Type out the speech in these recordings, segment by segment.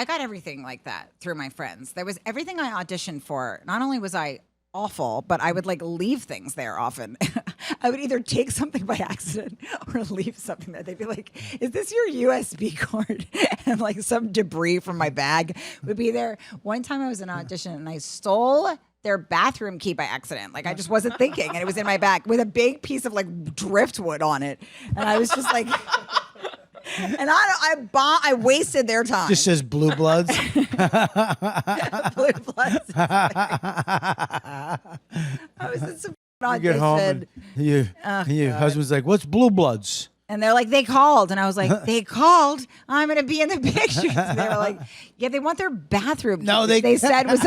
I got everything like that through my friends. There was everything I auditioned for. Not only was I awful, but I would like leave things there often. I would either take something by accident or leave something there. They'd be like, is this your USB cord? And like some debris from my bag would be there. One time I was in an audition and I stole their bathroom key by accident. Like I just wasn't thinking and it was in my bag with a big piece of like driftwood on it. And I was just like... And I wasted their time. Just says Blue Bloods. Blue Bloods. I was in some audition. You get home and your husband's like, "What's Blue Bloods?" And they're like, they called. And I was like, they called? I'm going to be in the pictures. And they were like, yeah, they want their bathroom. No, they said was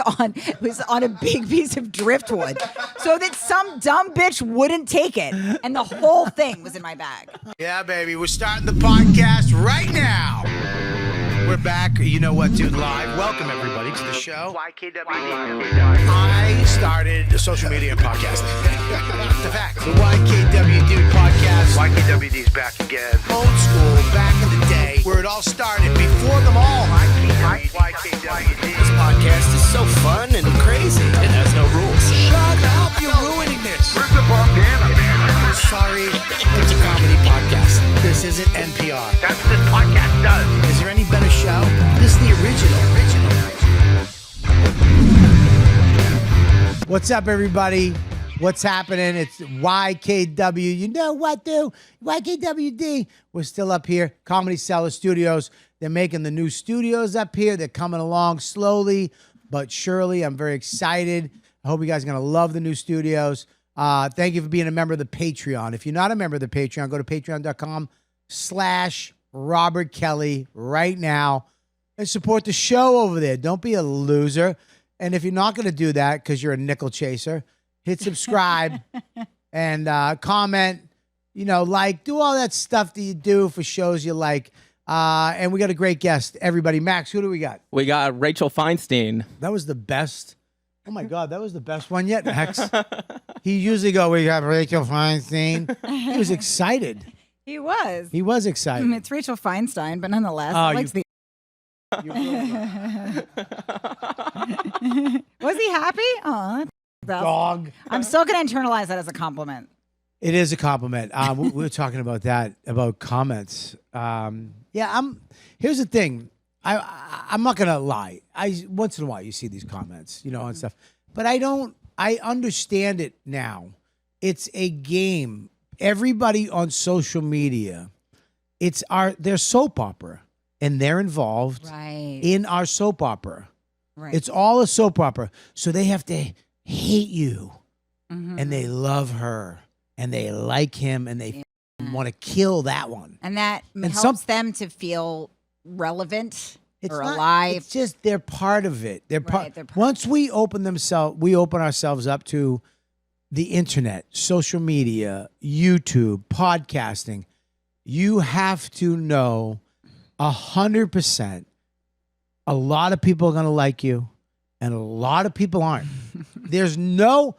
on a big piece of driftwood so that some dumb bitch wouldn't take it. And the whole thing was in my bag. Yeah, baby. We're starting the podcast right now. We're back. You know what, dude? Live. Welcome, everybody, to the show. YKWD. I started a social media podcast. The fact. The YKWD podcast. YKWD's back again. Old school, back in the day, where it all started before them all. YKWD. This podcast is so fun and crazy. It has no rules. Shut up. You're ruining this. Where's the bandana, man? Sorry. It's a comedy podcast. This isn't NPR. That's what this podcast does. Is there any better show? This is the original. What's up, everybody? What's happening? It's YKW. You know what, dude? YKWD. We're still up here. Comedy Cellar Studios. They're making the new studios up here. They're coming along slowly but surely. I'm very excited. I hope you guys are going to love the new studios. Thank you for being a member of the Patreon. If you're not a member of the Patreon, go to patreon.com/Robert Kelly right now and support the show over there. Don't be a loser. And if you're not going to do that because you're a nickel chaser, hit subscribe and comment, like, do all that stuff that you do for shows you like. And we got a great guest, everybody. Max, who do we got? We got Rachel Feinstein. That was the best. Oh, my God, that was the best one yet, Max. He usually we have Rachel Feinstein. He was excited. He was. He was excited. It's Rachel Feinstein, but nonetheless, was he happy? Oh, dog. I'm still going to internalize that as a compliment. It is a compliment. We were talking about that, about comments. Here's the thing. I'm not going to lie. Once in a while you see these comments, and stuff. But I understand it now. It's a game. Everybody on social media, their soap opera. And they're involved in our soap opera. Right. It's all a soap opera. So they have to hate you. Mm-hmm. And they love her. And they like him. And they want to kill that one. And that helps them to feel relevant or alive. It's just they're part of it. Once we open ourselves up to the internet, social media, YouTube, podcasting, you have to know 100%. A lot of people are going to like you, and a lot of people aren't. The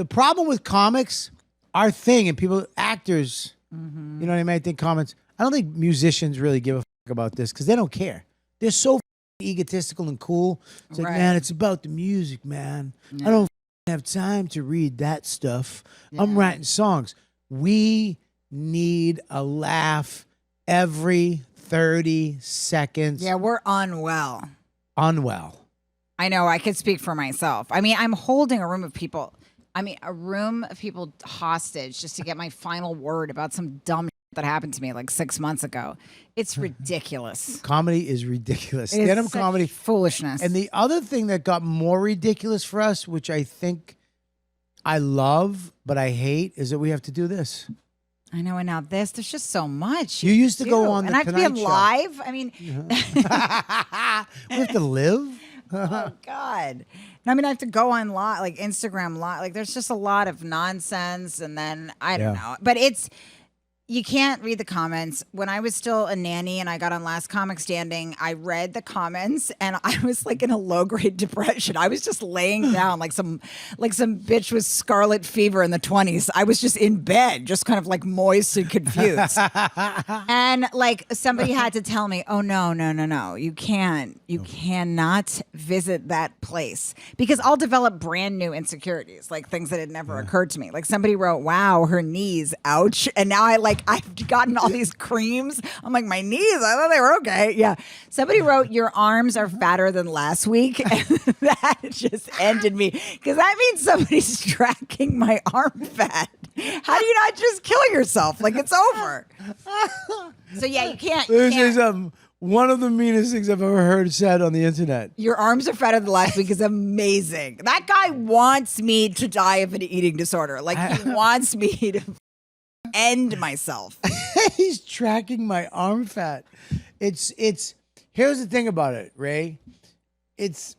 problem with comics, our thing, and actors, you know what I mean? I think comments, I don't think musicians really give a fuck about this because they don't care. They're so egotistical and cool. It's like, man, it's about the music, man. Yeah. I don't have time to read that stuff. Yeah. I'm writing songs. We need a laugh every 30 seconds. Yeah, we're unwell. I know. I could speak for myself. I mean, I'm holding a room of people hostage just to get my final word about some dumb shit that happened to me like 6 months ago. It's ridiculous. Comedy is ridiculous. Stand-up comedy. Foolishness. And the other thing that got more ridiculous for us, which I think I love, but I hate, is that we have to do this. I know, and now there's just so much. You used to go on the Tonight Show. And I have to be live. I mean, we have to live. Oh God! I mean, I have to go on live, like Instagram live. Like, there's just a lot of nonsense, and then I don't know. But it's You can't read the comments. When I was still a nanny and I got on Last Comic Standing, I read the comments and I was like in a low-grade depression. I was just laying down like some bitch with scarlet fever in the 20s. I was just in bed, just kind of like moist and confused. And like somebody had to tell me, "Oh no. You cannot visit that place." Because I'll develop brand new insecurities, like things that had never occurred to me. Like somebody wrote, "Wow, her knees, ouch." And now I've gotten all these creams. I'm like, my knees, I thought they were okay. Yeah. Somebody wrote, "Your arms are fatter than last week." And that just ended me. Because that means somebody's tracking my arm fat. How do you not just kill yourself? Like it's over. So yeah, you can't. This is one of the meanest things I've ever heard said on the internet. Your arms are fatter than last week is amazing. That guy wants me to die of an eating disorder. Like he wants me to end myself. He's tracking my arm fat. It's here's the thing about it, Ray. It's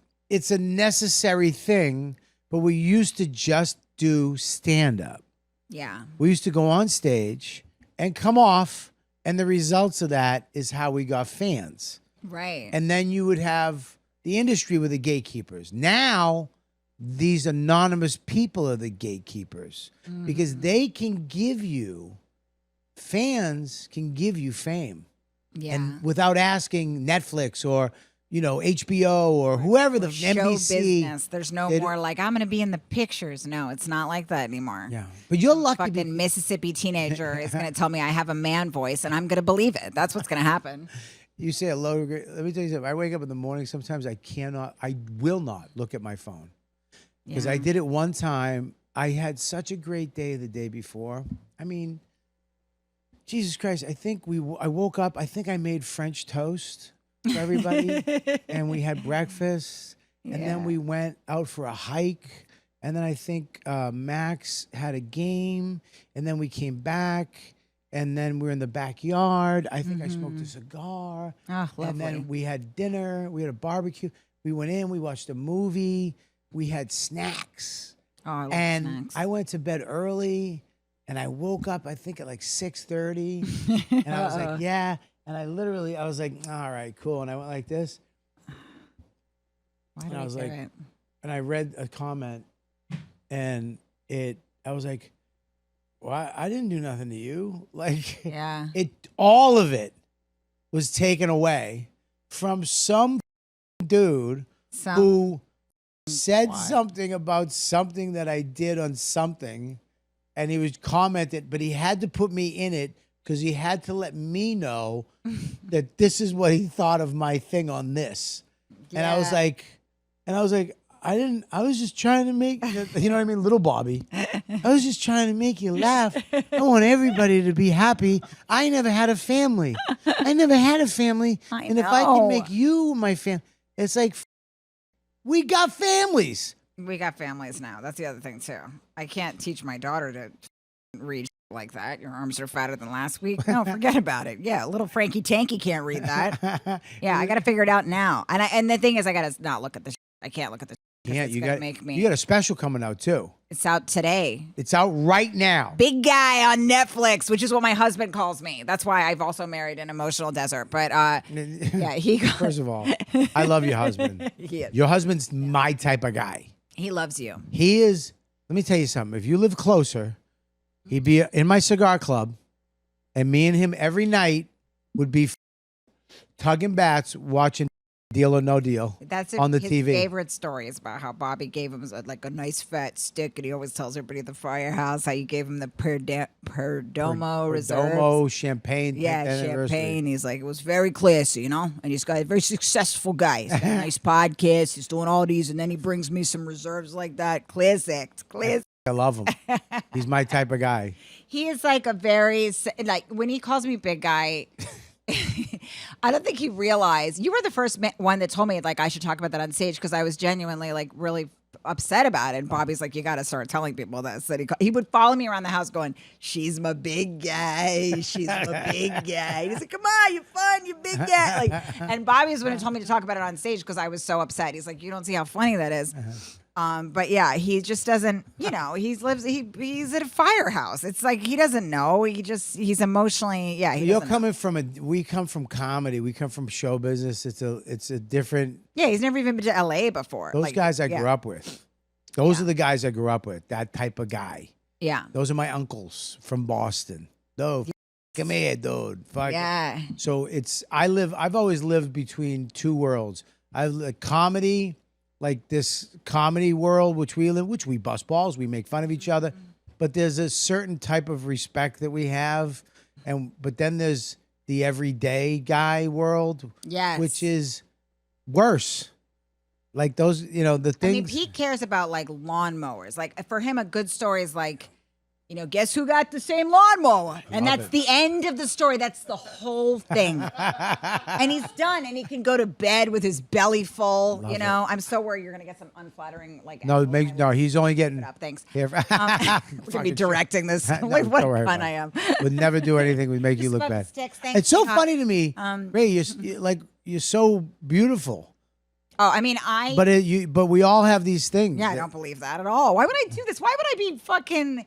a necessary thing, but we used to just do stand up. Yeah. We used to go on stage and come off, and the results of that is how we got fans. Right. And then you would have the industry with the gatekeepers. Now these anonymous people are the gatekeepers because they can give you, fans can give you fame. Yeah. And without asking Netflix or, HBO or whoever, the show NBC. business. There's no more like, I'm going to be in the pictures. No, it's not like that anymore. Yeah. But you're lucky. Fucking Mississippi teenager is going to tell me I have a man voice and I'm going to believe it. That's what's going to happen. You say a low degree. Let me tell you something. I wake up in the morning. Sometimes I will not look at my phone. Because I did it one time. I had such a great day the day before. I mean, Jesus Christ, I woke up, I think I made French toast for everybody. And we had breakfast. And then we went out for a hike. And then I think Max had a game. And then we came back. And then we were in the backyard. I think I smoked a cigar. Oh, lovely. And then we had dinner. We had a barbecue. We went in. We watched a movie. We had snacks. Oh, I love and snacks. I went to bed early, and I woke up, I think, at like 6:30. And I was like, yeah. And I was like, all right, cool. And I went like this. Why did I was like, it? and I read a comment, and I was like, well, I didn't do nothing to you. Like, Yeah. all of it was taken away from some dude who said something about something that I did on something, and he was commented, but he had to put me in it because he had to let me know that this is what he thought of my thing on this. Yeah. And I was like, I was just trying to make, you know what I mean? Little Bobby. I was just trying to make you laugh. I want everybody to be happy. I never had a family. And if I can make you my family, it's like, we got families. We got families now. That's the other thing, too. I can't teach my daughter to read like that. Your arms are fatter than last week. No, forget about it. Yeah, little Frankie Tanky can't read that. Yeah, I got to figure it out now. And the thing is, I got to not look at the I can't look at the Yeah, you got make me. You got a special coming out, too. It's out today. It's out right now. Big Guy on Netflix, which is what my husband calls me. That's why I've also married an emotional desert. But yeah, First of all, I love your husband. Your husband's my type of guy. He loves you. He is. Let me tell you something. If you live closer, he'd be in my cigar club, and me and him every night would be tugging bats, watching Deal or No Deal. That's on the his TV. Favorite story is about how Bobby gave him a nice fat stick, and he always tells everybody at the firehouse how you gave him the Perdomo reserves. Perdomo champagne. Champagne. He's like, it was very classy, and he's got a very successful guy. He's got a nice podcast. He's doing all these, and then he brings me some reserves like that. Classic. I love him. He's my type of guy. He is like a very, like, when he calls me Big Guy, I don't think he realized. You were the first one that told me, like, I should talk about that on stage because I was genuinely, like, really upset about it. And Bobby's like, you got to start telling people this. That he would follow me around the house going, she's my big guy. She's my big guy. He's like, come on, you're fun, you big guy. Like, and Bobby was when he told me to talk about it on stage because I was so upset. He's like, you don't see how funny that is. But yeah, he just doesn't, he's at a firehouse. It's like he doesn't know. He's emotionally, we come from comedy. We come from show business. It's a different. Yeah, he's never even been to LA before. Those guys I grew up with. Those are the guys I grew up with. That type of guy. Yeah. Those are my uncles from Boston. No, come here, dude. Fuck. Yeah. So I've always lived between two worlds. Comedy. Like this comedy world, which we bust balls, we make fun of each other, but there's a certain type of respect that we have, but then there's the everyday guy world, which is worse. Like those, the things. I mean, Pete cares about like lawnmowers. Like for him, a good story is like, guess who got the same lawnmower? And that's the end of the story. That's the whole thing. And he's done, and he can go to bed with his belly full. I'm so worried you're gonna get some unflattering like. No, he's only getting. Thanks. We're gonna be directing this. Like what fun I am. Would never do anything would make you look bad. It's so funny to me, Ray. You're so beautiful. Oh, I mean, But we all have these things. Yeah, I don't believe that at all. Why would I do this? Why would I be fucking?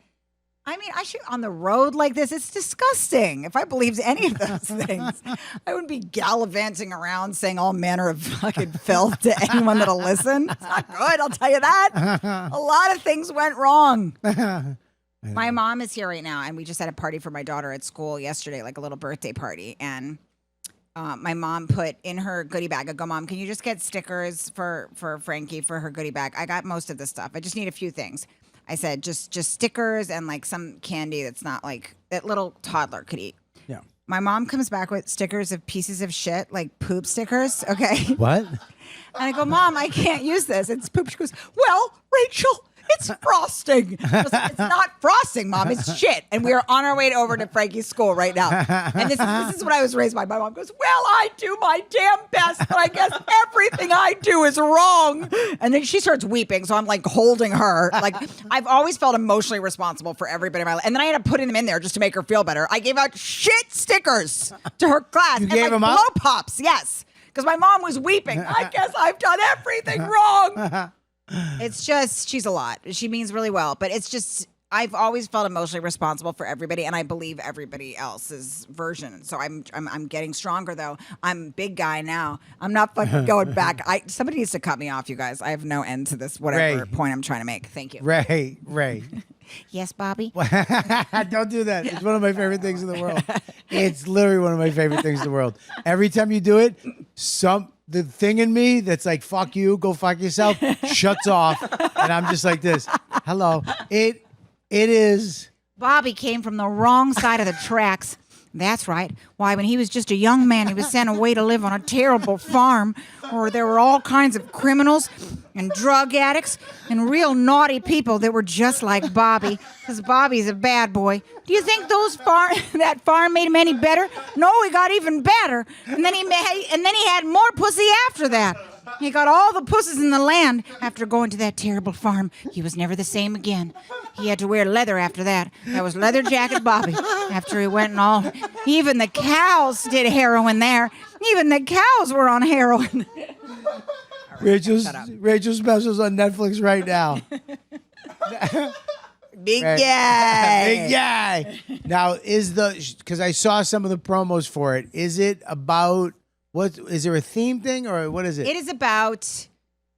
I mean, I should on the road like this. It's disgusting. If I believed any of those things, I wouldn't be gallivanting around saying all manner of fucking filth to anyone that'll listen. It's not good, I'll tell you that. A lot of things went wrong. My mom is here right now, and we just had a party for my daughter at school yesterday, like a little birthday party. And my mom put in her goodie bag, I go, Mom, can you just get stickers for Frankie for her goodie bag? I got most of the stuff. I just need a few things. I said, just stickers and like some candy that's not like that little toddler could eat. Yeah. My mom comes back with stickers of pieces of shit, like poop stickers. Okay. What? And I go, Mom, I can't use this. It's poop. She goes, well, Rachel, it's frosting. I was like, it's not frosting, Mom. It's shit. And we are on our way over to Frankie's school right now. And this is what I was raised by. My mom goes, well, I do my damn best, but I guess everything I do is wrong. And then she starts weeping. So I'm like holding her. Like I've always felt emotionally responsible for everybody in my life. And then I ended up putting them in there just to make her feel better. I gave out shit stickers to her class. You gave them blow up? pops, yes. Because my mom was weeping. I guess I've done everything wrong. It's just, she's a lot. She means really well. But it's just, I've always felt emotionally responsible for everybody, and I believe everybody else's version. So I'm getting stronger, though. I'm big guy now. I'm not fucking going back. Somebody needs to cut me off, you guys. I have no end to this, whatever point I'm trying to make. Thank you. Ray. Yes, Bobby? Don't do that. It's one of my favorite things in the world. It's literally one of my favorite things in the world. Every time you do it, the thing in me that's like, fuck you, go fuck yourself, shuts off. And I'm just like this. Hello. It is. Bobby came from the wrong side of the tracks. That's right. Why, when he was just a young man, he was sent away to live on a terrible farm where there were all kinds of criminals and drug addicts and real naughty people that were just like Bobby, because Bobby's a bad boy. Do you think that farm made him any better? No, he got even better. And then he had more pussy after that. He got all the pussies in the land after going to that terrible farm. He was never the same again. He had to wear leather after that. That was leather jacket Bobby. After he went and all, even the cows did heroin there. Even the cows were on heroin. Rachel's specials on Netflix right now. Big guy. Big guy. Now, because I saw some of the promos for it, is it about, is there a theme thing or what is it? It is about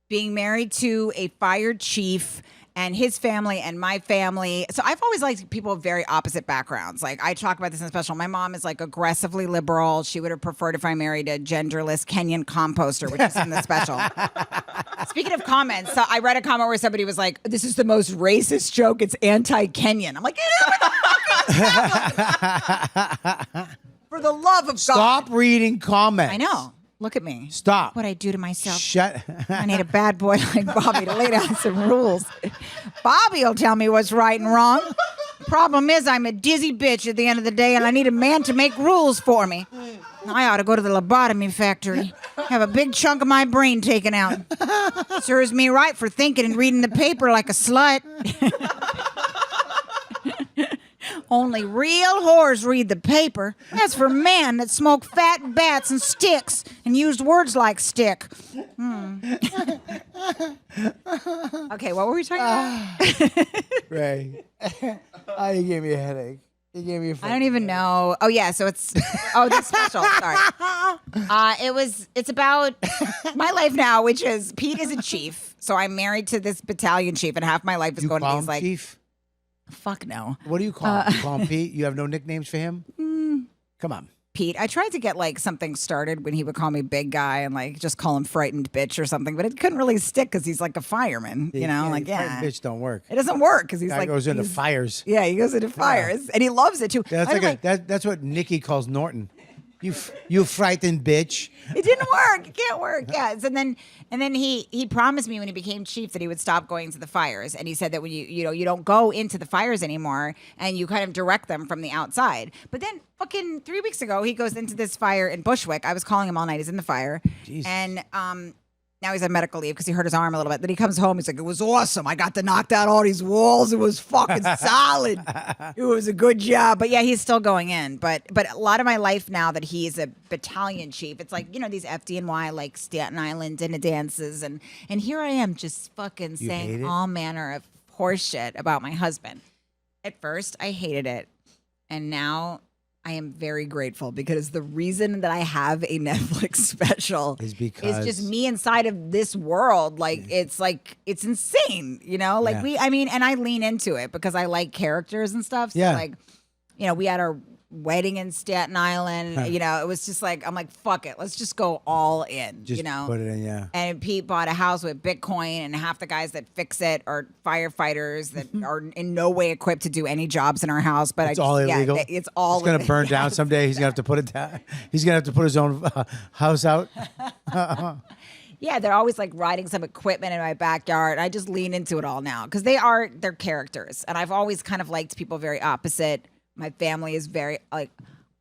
being married to a fired chief and his family and my family. So I've always liked people of very opposite backgrounds. Like I talk about this in the special. My mom is like aggressively liberal. She would have preferred if I married a genderless Kenyan composter, which is in the special. Speaking of comments, so I read a comment where somebody was like, this is the most racist joke. It's anti-Kenyan. I'm like, for the love of God. Stop reading comments. I know. Look at me. Stop. What I do to myself. Shut. I need a bad boy like Bobby to lay down some rules. Bobby will tell me what's right and wrong. Problem is, I'm a dizzy bitch at the end of the day, and I need a man to make rules for me. I ought to go to the lobotomy factory. Have a big chunk of my brain taken out. Serves me right for thinking and reading the paper like a slut. Only real whores read the paper. That's for men that smoke fat bats and sticks and used words like stick. Okay, what were we talking about? Ray. Oh, you gave me a headache. You gave me a I don't even know. Oh yeah, so it's the special. Sorry. It's about my life now, which is Pete is a chief, so I'm married to this battalion chief, and half my life is You going to call be him like, Chief? fuck no, What do you call him? You call him Pete? You have no nicknames for him? Come on. Pete. I tried to get like something started when he would call me big guy and like just call him frightened bitch or something, but it couldn't really stick because he's like a fireman, you know, like Friend bitch don't work. it doesn't work because he's Guy like goes into he's- fires. Yeah, he goes into fires, and he loves it too. Yeah, By the way, that's what Nikki calls Norton. You frightened bitch. it didn't work. It can't work. Yeah. So then he promised me when he became chief that he would stop going to the fires, and he said that when you don't go into the fires anymore, and you kind of direct them from the outside. But then fucking 3 weeks ago, he goes into this fire in Bushwick. I was calling him all night. He's in the fire, Jesus. and now he's on medical leave because he hurt his arm a little bit. Then he comes home. He's like, it was awesome. I got to knock down all these walls. It was fucking solid. It was a good job. But yeah, he's still going in. But a lot of my life now that he's a battalion chief, it's like, these FDNY, like Staten Island dinner dances. And here I am just fucking hate saying it? all manner of horse shit about my husband. At first, I hated it. And now I am very grateful because the reason that I have a Netflix special Is because- it's just me inside of this world. Like it's insane, Like Yeah. and I lean into it because I like characters and stuff. So Yeah. we had our wedding in Staten Island. It was just like I'm like, fuck it, let's just go all in. Just put it in, yeah. And Pete bought a house with Bitcoin, and half the guys that fix it are firefighters that are in no way equipped to do any jobs in our house. But It's all illegal. It's all. It's gonna burn down someday. He's gonna have to put it down. He's gonna have to put his own house out. Yeah, they're always like riding some equipment in my backyard. I just lean into it all now because they're characters, and I've always kind of liked people very opposite. My family is very like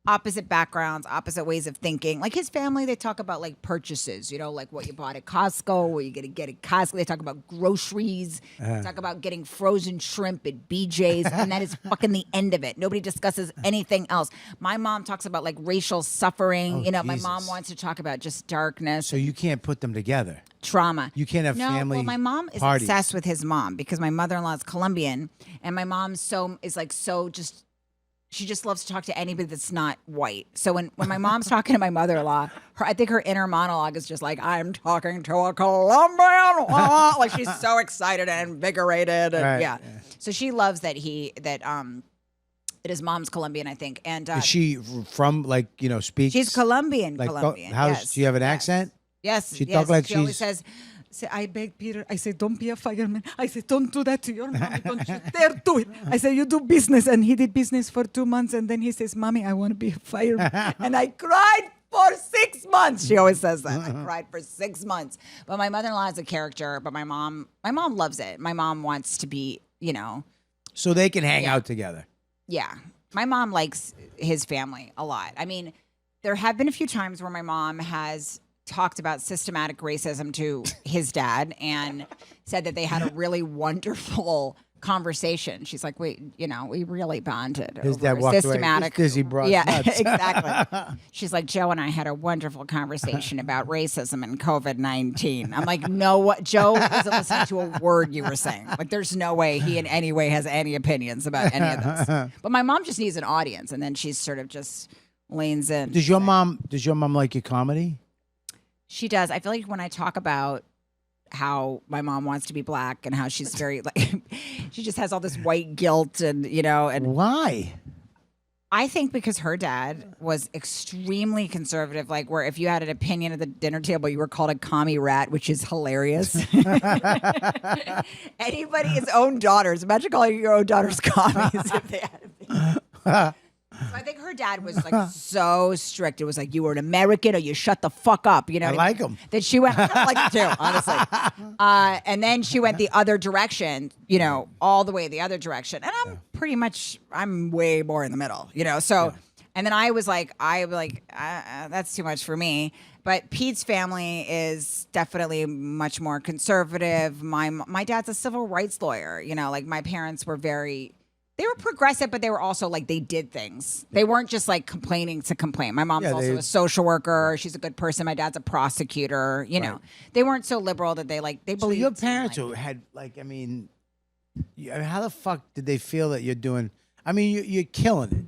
opposite backgrounds, opposite ways of thinking. Like his family, they talk about like purchases, like what you bought at Costco, what you're gonna get at Costco. They talk about groceries. They talk about getting frozen shrimp at BJ's, and that is fucking the end of it. Nobody discusses anything else. My mom talks about like racial suffering. Oh, My Jesus. mom wants to talk about just darkness. So you can't put them together. Trauma. You can't have family Well, my mom is parties. obsessed with his mom because my mother-in-law is Colombian, and my mom she just loves to talk to anybody that's not white. So when my mom's talking to my mother-in-law, I think her inner monologue is just like, I'm talking to a Colombian. Like she's so excited and invigorated. And Right, yeah. yeah. So she loves that that his mom's Colombian, I think. And Is she from speaks? she's Colombian. Like, Colombian. how yes, do you have an yes. accent? Yes. She yes. talk like she always she's- says, I beg Peter. I say, don't be a fireman. I say, don't do that to your mommy. Don't you dare do it. I say, you do business. And he did business for 2 months. And then he says, Mommy, I want to be a fireman. And I cried for 6 months. She always says that. I cried for 6 months. But my mother-in-law is a character. But my mom loves it. My mom wants to be, So they can hang out together. yeah. My mom likes his family a lot. I mean, there have been a few times where my mom has talked about systematic racism to his dad and said that they had a really wonderful conversation. She's like, we really bonded. His over dad walked away. systematic. This dizzy broad's Yeah, nuts. exactly. She's like, Joe and I had a wonderful conversation about racism and COVID-19. I'm like, no, what? Joe wasn't listening to a word you were saying. Like, there's no way he in any way has any opinions about any of this. But my mom just needs an audience, and then she sort of just leans in. Does your mom like your comedy? She does. I feel like when I talk about how my mom wants to be black and how she's very like, she just has all this white guilt and Why? I think because her dad was extremely conservative, like where if you had an opinion at the dinner table, you were called a commie rat, which is hilarious. Anybody, his own daughters, imagine calling your own daughters commies if they had opinions. So I think her dad was like so strict. It was like, you were an American or you shut the fuck up. You know, I like him. That she went, I kind of like him too, honestly. And then she went the other direction, all the way the other direction. And I'm way more in the middle, So, and then I was like, that's too much for me. But Pete's family is definitely much more conservative. My dad's a civil rights lawyer. Like my parents were They were progressive, but they were also like they did things. They weren't just like complaining to complain. My mom's also a social worker. She's a good person. My dad's a prosecutor. You know, they weren't so liberal that they believed. So your parents who had how the fuck did they feel that you're doing? I mean, you're killing it.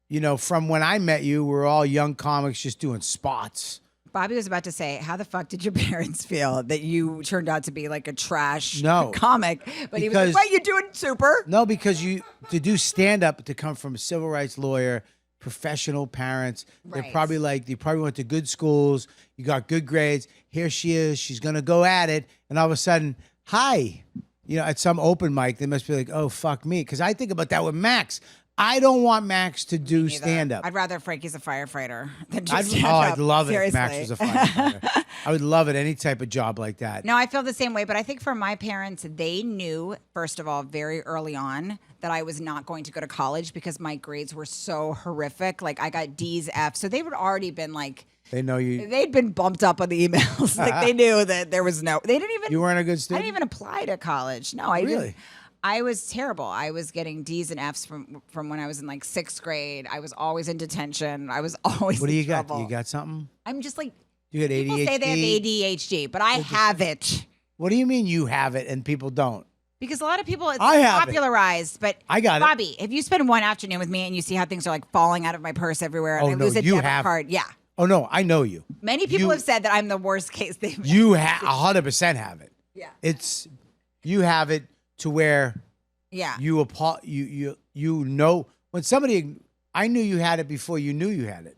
You know, from when I met you, we're all young comics just doing spots. Bobby was about to say, how the fuck did your parents feel that you turned out to be like a trash comic? But he was like, what, you doing super? No, because to do stand-up, to come from a civil rights lawyer, professional parents, they're probably like, you probably went to good schools, you got good grades, here she is, she's going to go at it, and all of a sudden, hi. You know, at some open mic, they must be like, oh, fuck me. Because I think about that with Max. I don't want Max to do stand-up. I'd rather Frankie's a firefighter than do I'd stand-up. love it Seriously. if Max was a firefighter. I would love it, any type of job like that. No, I feel the same way. But I think for my parents, they knew, first of all, very early on that I was not going to go to college because my grades were so horrific. Like, I got D's, F's. So they would already been like... They know you... They'd been bumped up on the emails. Like, they knew that there was no... They didn't even... You weren't a good student? I didn't even apply to college. No, I really? didn't. I was terrible. I was getting D's and F's from when I was in like 6th grade. I was always in detention. I was always What do you trouble. got? Do you got something? I'm just like... You got ADHD? People say they have ADHD, but I have it. What do you mean you have it and people don't? Because a lot of people, it's I have popularized, but I got Bobby, if you spend one afternoon with me and you see how things are like falling out of my purse everywhere and I lose a you debit have card, yeah. Oh, no, I know you. Many people have said that I'm the worst case they've You 100% have it. Yeah. You have it to where you know when somebody, I knew you had it before you knew you had it,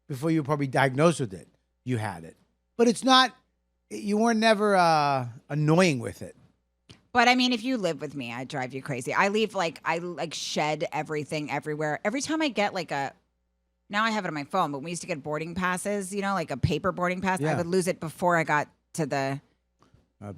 before you were probably diagnosed with it, you had it. But it's not, you were never annoying with it. But I mean, if you live with me, I drive you crazy. I shed everything everywhere. Every time I get now I have it on my phone, but we used to get boarding passes, you know, like a paper boarding pass. Yeah. I would lose it before I got to the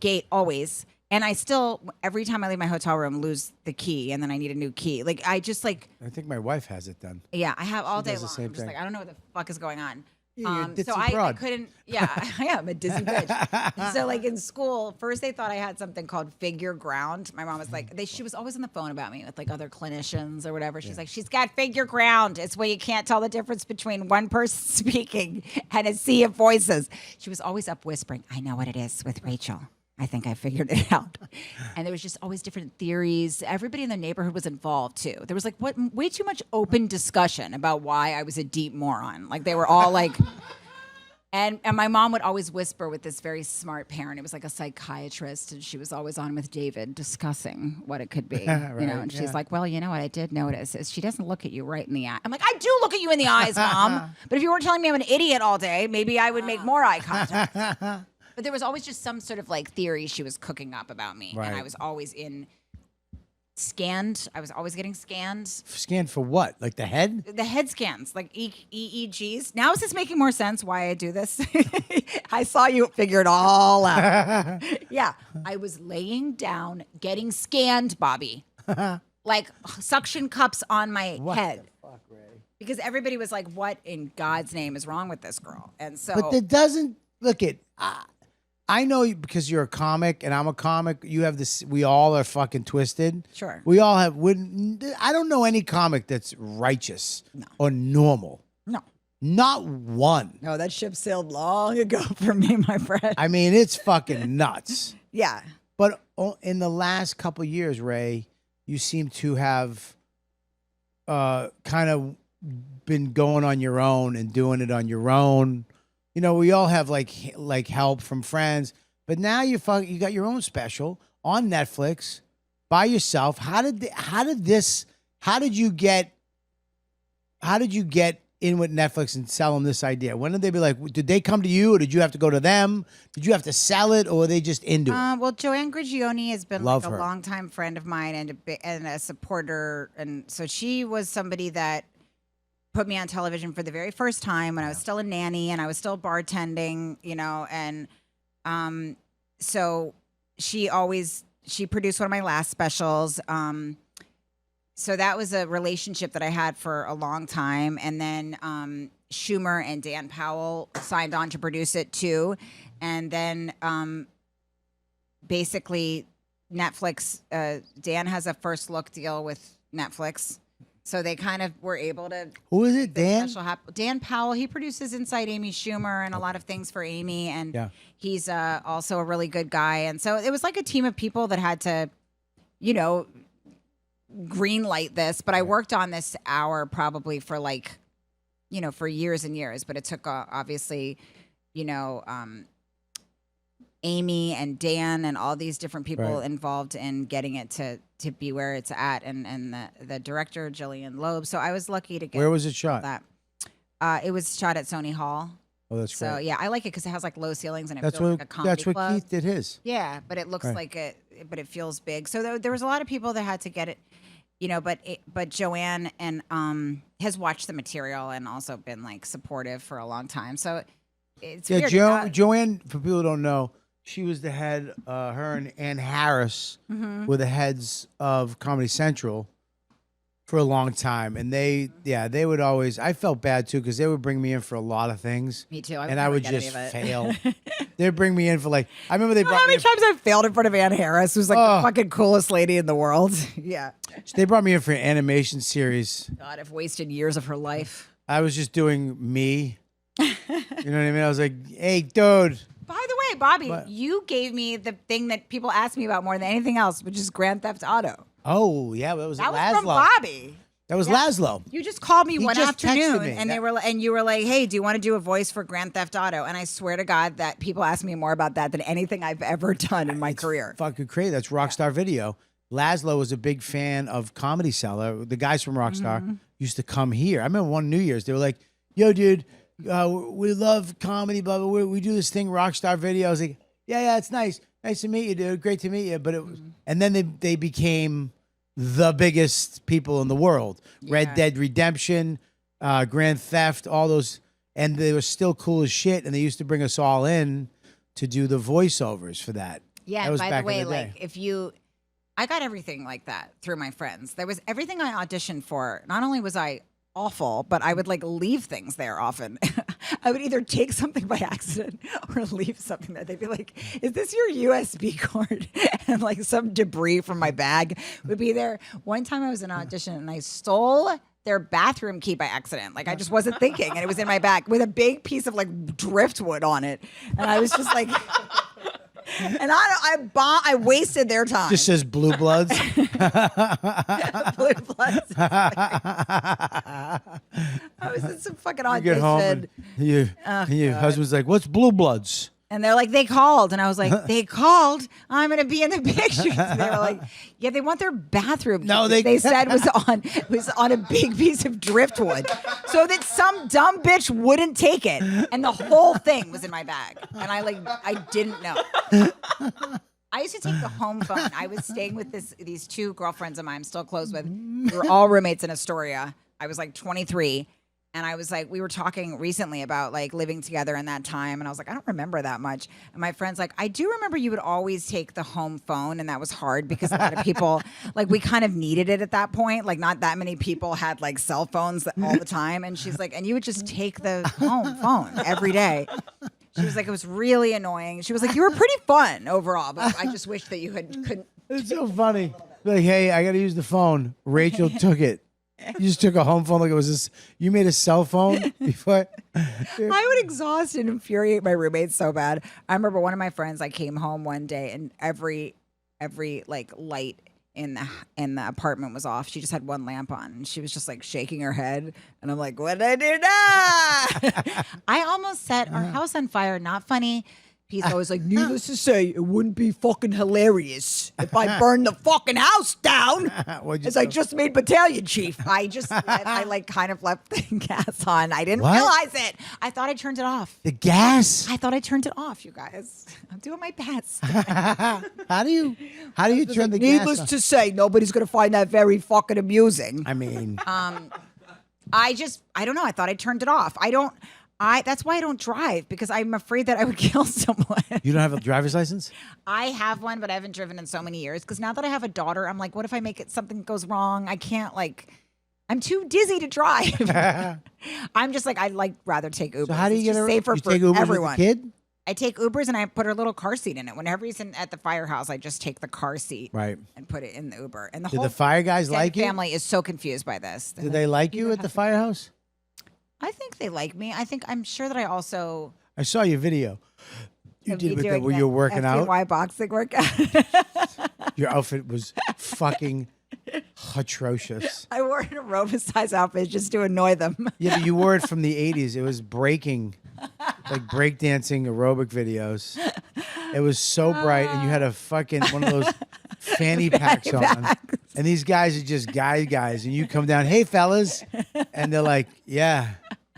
gate always. And I still, every time I leave my hotel room, lose the key, and then I need a new key. Like, I just like... I think my wife has it done. Yeah, I have all day long. I'm just like, I don't know what the fuck is going on. Yeah, you're a ditzy so I broad. couldn't, I am a dizzy bitch. So like in school, first they thought I had something called figure ground. My mom was like, she was always on the phone about me with like other clinicians or whatever. She's like, she's got figure ground. It's when you can't tell the difference between one person speaking and a sea of voices. She was always up whispering, I know what it is with Rachel. I think I figured it out. And there was just always different theories. Everybody in the neighborhood was involved too. There was like way too much open discussion about why I was a deep moron. Like they were all like, and my mom would always whisper with this very smart parent. It was like a psychiatrist, and she was always on with David discussing what it could be. Right, you know, and she's like, well, you know what I did notice is she doesn't look at you right in the eye. I'm like, I do look at you in the eyes, Mom. But if you weren't telling me I'm an idiot all day, maybe I would make more eye contact. But there was always just some sort of like theory she was cooking up about me. Right. And I was always scanned. I was always getting scanned. Scanned for what? Like the head? The head scans, like EEGs. Now is this making more sense why I do this? I saw you figure it all out. Yeah. I was laying down, getting scanned, Bobby. Like suction cups on my head. The fuck, Ray? Because everybody was like, what in God's name is wrong with this girl? And so. But that doesn't, look it. I know you because you're a comic and I'm a comic. You have this. We all are fucking twisted. Sure. We all have. I don't know any comic that's righteous or normal. No. Not one. No, that ship sailed long ago for me, my friend. I mean, it's fucking nuts. Yeah. But in the last couple years, Ray, you seem to have kind of been going on your own and doing it on your own. You know, we all have like help from friends, but now you got your own special on Netflix by yourself. How did you get in with Netflix and sell them this idea? When did they be like, did they come to you or did you have to go to them? Did you have to sell it or were they just into it? Well, Joanne Grigioni has been Love like a her. longtime friend of mine and a supporter. And so she was somebody that put me on television for the very first time when I was still a nanny and I was still bartending, you know, and so she produced one of my last specials. So that was a relationship that I had for a long time. And then Schumer and Dan Powell signed on to produce it too. And then basically Netflix, Dan has a first look deal with Netflix. So they kind of were able to. Who is it? Dan? Dan Powell. He produces Inside Amy Schumer and a lot of things for Amy, and he's also a really good guy. And so it was like a team of people that had to, green light this. But I worked on this hour probably for for years and years. But it took obviously, Amy and Dan and all these different people involved in getting it to be where it's at, and the director Jillian Loeb. So I was lucky to get. Where was it shot? That it was shot at Sony Hall. Oh, that's so great. yeah, I like it because it has like low ceilings and it That's feels what like a comedy that's what club. Keith did his. Yeah, but it looks like it, but it feels big. So there was a lot of people that had to get it, but Joanne and has watched the material and also been like supportive for a long time. So it's weird. Joanne, for people who don't know, she was the head. Her and Ann Harris were the heads of Comedy Central for a long time, and they would always. I felt bad too because they would bring me in for a lot of things. Me too. I would just fail. They'd bring me in for I remember they brought how me many times I failed in front of Ann Harris, who's like the fucking coolest lady in the world. Yeah. So they brought me in for an animation series. God, I've wasted years of her life. I was just doing me. You know what I mean? I was like, hey, dude. By the way, Bobby, you gave me the thing that people ask me about more than anything else, which is Grand Theft Auto. Oh, yeah, that was Laszlo. From Bobby. That was Laszlo. You just called me one afternoon, me. and you were like, "Hey, do you want to do a voice for Grand Theft Auto?" And I swear to God that people ask me more about that than anything I've ever done in my career. Fucking crazy. That's Rockstar Video. Laszlo was a big fan of Comedy Cellar. The guys from Rockstar used to come here. I remember one New Year's, they were like, "Yo, dude, we love comedy, blah blah. We do this thing, Rockstar Video." I was like, "Yeah, it's nice. Nice to meet you, dude. Great to meet you." But it was, and then they became the biggest people in the world. Yeah. Red Dead Redemption, Grand Theft, all those, and they were still cool as shit. And they used to bring us all in to do the voiceovers for that. Yeah. That was by back the way, in the day. I got everything like that through my friends. There was everything I auditioned for. Not only was I awful, but I would leave things there often. I would either take something by accident or leave something there. They'd be like, "Is this your USB cord?" And some debris from my bag would be there. One time I was in an audition and I stole their bathroom key by accident. I just wasn't thinking, and it was in my bag with a big piece of driftwood on it. And I was just like, and I wasted their time. Just says Blue Bloods. Blue Bloods. I was in some fucking audition. You get home and your husband's like, "What's Blue Bloods?" And they're like, "They called." And I was like, "They called? I'm going to be in the pictures." And they were like, "Yeah, they want their bathroom." No, they said was on a big piece of driftwood so that some dumb bitch wouldn't take it. And the whole thing was in my bag. And I didn't know. I used to take the home phone. I was staying with these two girlfriends of mine I'm still close with. We were all roommates in Astoria. I was 23. And I was we were talking recently about living together in that time. And I was like, I don't remember that much. And my friend's like, I do remember you would always take the home phone. And that was hard because a lot of people, we kind of needed it at that point. Not that many people had cell phones all the time. And she's like, and you would just take the home phone every day. She was like, it was really annoying. She was like, you were pretty fun overall. But I just wish that you couldn't. It's so funny. Hey, I got to use the phone. Rachel took it. You just took a home phone like it was this. You made a cell phone before. I would exhaust and infuriate my roommates so bad. I remember one of my friends. I came home one day and every light in the apartment was off. She just had one lamp on and she was just shaking her head. And I'm like, what did I do now? I almost set our house on fire. Not funny. He's always like, needless to say, it wouldn't be fucking hilarious if I burned the fucking house down as I just made battalion chief. I kind of left the gas on. I didn't realize it. I thought I turned it off. The gas? I thought I turned it off, you guys. I'm doing my best. How do you turn the gas Needless on? to say, nobody's going to find that very fucking amusing. I mean. I don't know. I thought I turned it off. That's why I don't drive, because I'm afraid that I would kill someone. You don't have a driver's license? I have one, but I haven't driven in so many years. Because now that I have a daughter, I'm like, what if something goes wrong? I can't I'm too dizzy to drive. I'm just I'd rather take Uber. So how do you get safer you for take Uber everyone. with the kid? I take Ubers and I put a little car seat in it. Whenever he's at the firehouse, I just take the car seat and put it in the Uber. And the Do whole the fire guys like you? family is so confused by this. Do they like you at the firehouse? I think they like me. I'm sure that I also. I saw your video. You did with that doing where you were working out. FTY boxing workout. Your outfit was fucking atrocious. I wore an aerobicized outfit just to annoy them. Yeah, but you wore it from the 80s. It was breaking, like breakdancing aerobic videos. It was so bright, and you had a fucking one of those fanny packs on. And these guys are just guys, and you come down, hey, fellas. And they're like, yeah.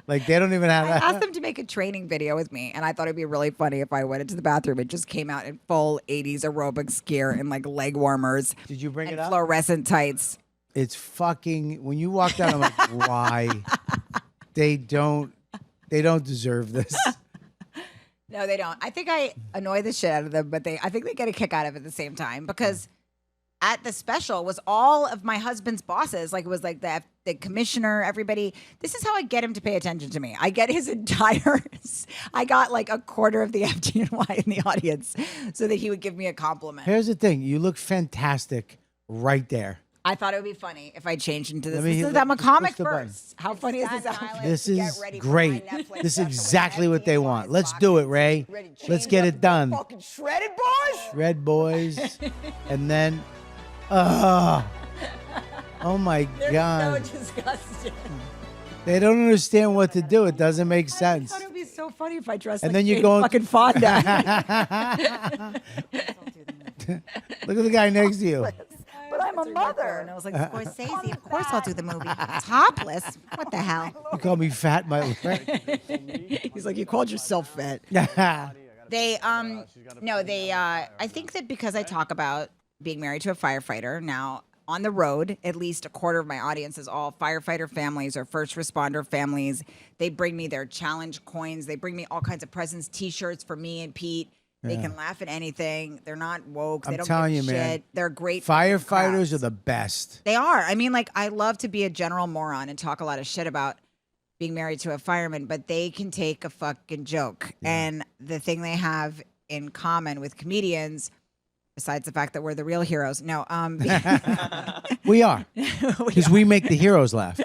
Like, they don't even have I asked them to make a training video with me, and I thought it'd be really funny if I went into the bathroom and just came out in full 80s aerobics gear and like leg warmers. Did you bring and it up? Fluorescent tights. It's fucking, when you walk down, I'm like, why? They don't deserve this. No, they don't. I think I annoy the shit out of them, but I think they get a kick out of it at the same time because at the special was all of my husband's bosses. Like it was like the commissioner, everybody. This is how I get him to pay attention to me. I get his entire. I got like a quarter of the FDNY in the audience so that he would give me a compliment. Here's the thing: you look fantastic right there. I thought it would be funny if I changed into this. Let me- I'm a comic push the button. first. How funny is this? This is great. This is exactly what they want. Let's do it, Ray. Let's get it done. Fucking shredded, boys. Red boys, and then, oh my They're God, so disgusting. they don't understand what to do. It doesn't make I sense. thought it would be so funny if I dressed And like then you Jane go- fucking Fonda. Look at the guy next to you. But I'm a mother. And I was like, Scorsese, of course I'll do the movie. Topless? What the hell? You call me fat, my He's like, you called yourself fat. They, I think that because I talk about being married to a firefighter now on the road, at least a quarter of my audience is all firefighter families or first responder families. They bring me their challenge coins. They bring me all kinds of presents, T-shirts for me and Pete. They can laugh at anything. They're not woke. They I'm don't telling give you, a man. shit. They're great. Firefighters are the best. They are. I mean, like, I love to be a general moron and talk a lot of shit about being married to a fireman, but they can take a fucking joke. Yeah. And the thing they have in common with comedians, besides the fact that we're the real heroes, we are. Because we make the heroes laugh.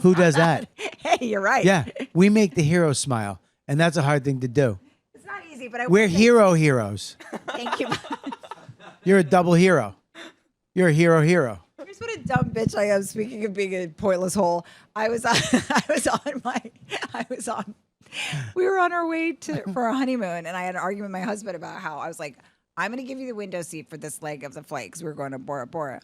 Who does that? Hey, you're right. Yeah, we make the heroes smile, and that's a hard thing to do. It's not easy, but we're heroes. Thank you. You're a double hero. You're a hero. Here's what a dumb bitch I am. Speaking of being a pointless hole, we were on our way for our honeymoon, and I had an argument with my husband about how I was like, I'm going to give you the window seat for this leg of the flight because we were going to Bora Bora.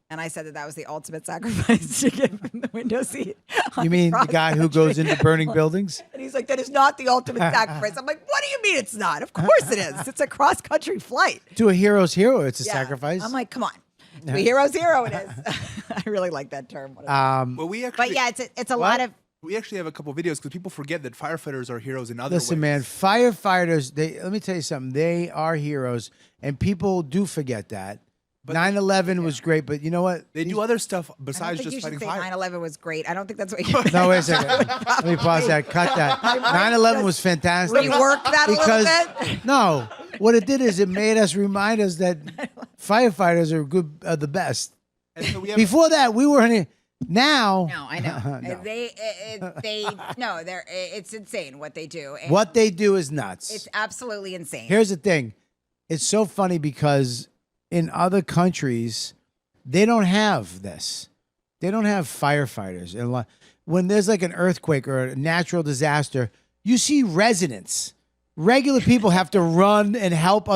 And I said that was the ultimate sacrifice to give him the window seat. You mean the guy who goes into burning buildings? And he's like, that is not the ultimate sacrifice. I'm like, what do you mean it's not? Of course it is. It's a cross-country flight. To a hero's hero, it's a sacrifice. I'm like, come on. To a hero's hero it is. I really like that term. Well, but yeah, it's a lot of... We actually have a couple videos because people forget that firefighters are heroes in other ways. Listen, man, firefighters, let me tell you something. They are heroes, and people do forget that. 9/11 was great, but you know what? They do other stuff besides just fighting fire. 9/11 was great. I don't think that's what you... No, wait a second. Let me pause that. Cut that. 9/11 was fantastic. Rework that a little bit? No. What it did is it made us remind us that firefighters are the best. And so Before that, we weren't here. Now, no, I know. No. It's insane what they do. And what they do is nuts. It's absolutely insane. Here's the thing. It's so funny because in other countries, they don't have this. They don't have firefighters. And when there's like an earthquake or a natural disaster, you see residents. Regular people have to run and help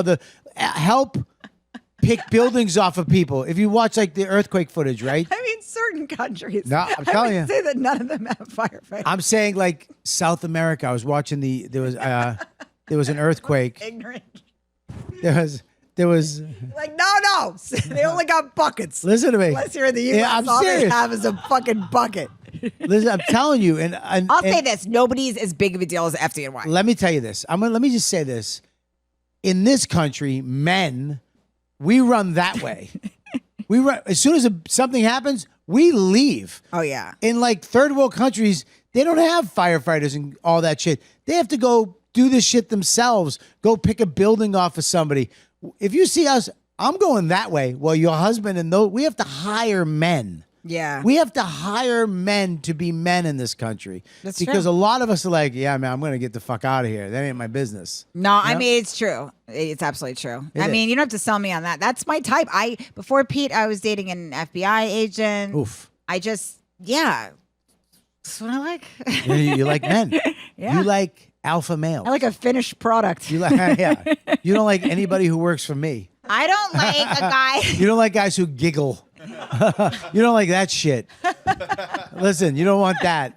pick buildings off of people. If you watch like the earthquake footage, right? I mean, certain countries. No, I'm telling you. Say that none of them have firefighters. I'm saying like South America. I was watching there was an earthquake. Ignorant. There was like no. They only got buckets. Listen to me. Unless you're in the U.S., I'm all serious. they have is a fucking bucket. Listen, I'm telling you, and I'll say this: nobody's as big of a deal as FDNY. Let me tell you this. Let me just say this: in this country, men, we run that way. We run as soon as something happens, we leave. Oh yeah. In like third world countries, they don't have firefighters and all that shit. They have to go do this shit themselves. Go pick a building off of somebody. If you see us, I'm going that way. Well, your husband and those, we have to hire men. Yeah. We have to hire men to be men in this country. That's because true. a lot of us are like, yeah, man, I'm going to get the fuck out of here. That ain't my business. No, I mean, it's true. It's absolutely true. I mean, you don't have to sell me on that. That's my type. Before Pete, I was dating an FBI agent. Oof. That's what I like. You like men. Yeah. You like alpha males. I like a finished product. You like, yeah. You don't like anybody who works for me. I don't like a guy. You don't like guys who giggle. You don't like that shit. Listen, you don't want that.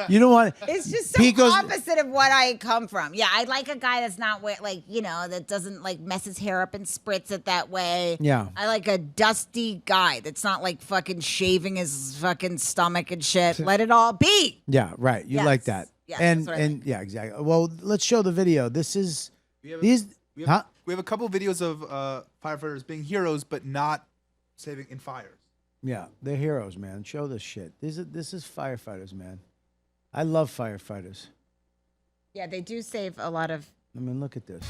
You don't want. It's just so Pico's, opposite of what I come from. Yeah, I like a guy that's not that doesn't like mess his hair up and spritz it that way. Yeah. I like a dusty guy that's not like fucking shaving his fucking stomach and shit. Let it all be. Yeah, right. You Yes. like that. Yes, and that's what I like. yeah, exactly. Well, let's show the video. This is We have, these. we have, we have a couple videos of firefighters being heroes, but not saving in fires. Yeah, they're heroes, man. Show this shit. This is firefighters, man. I love firefighters. Yeah, they do save a lot of. I mean, look at this.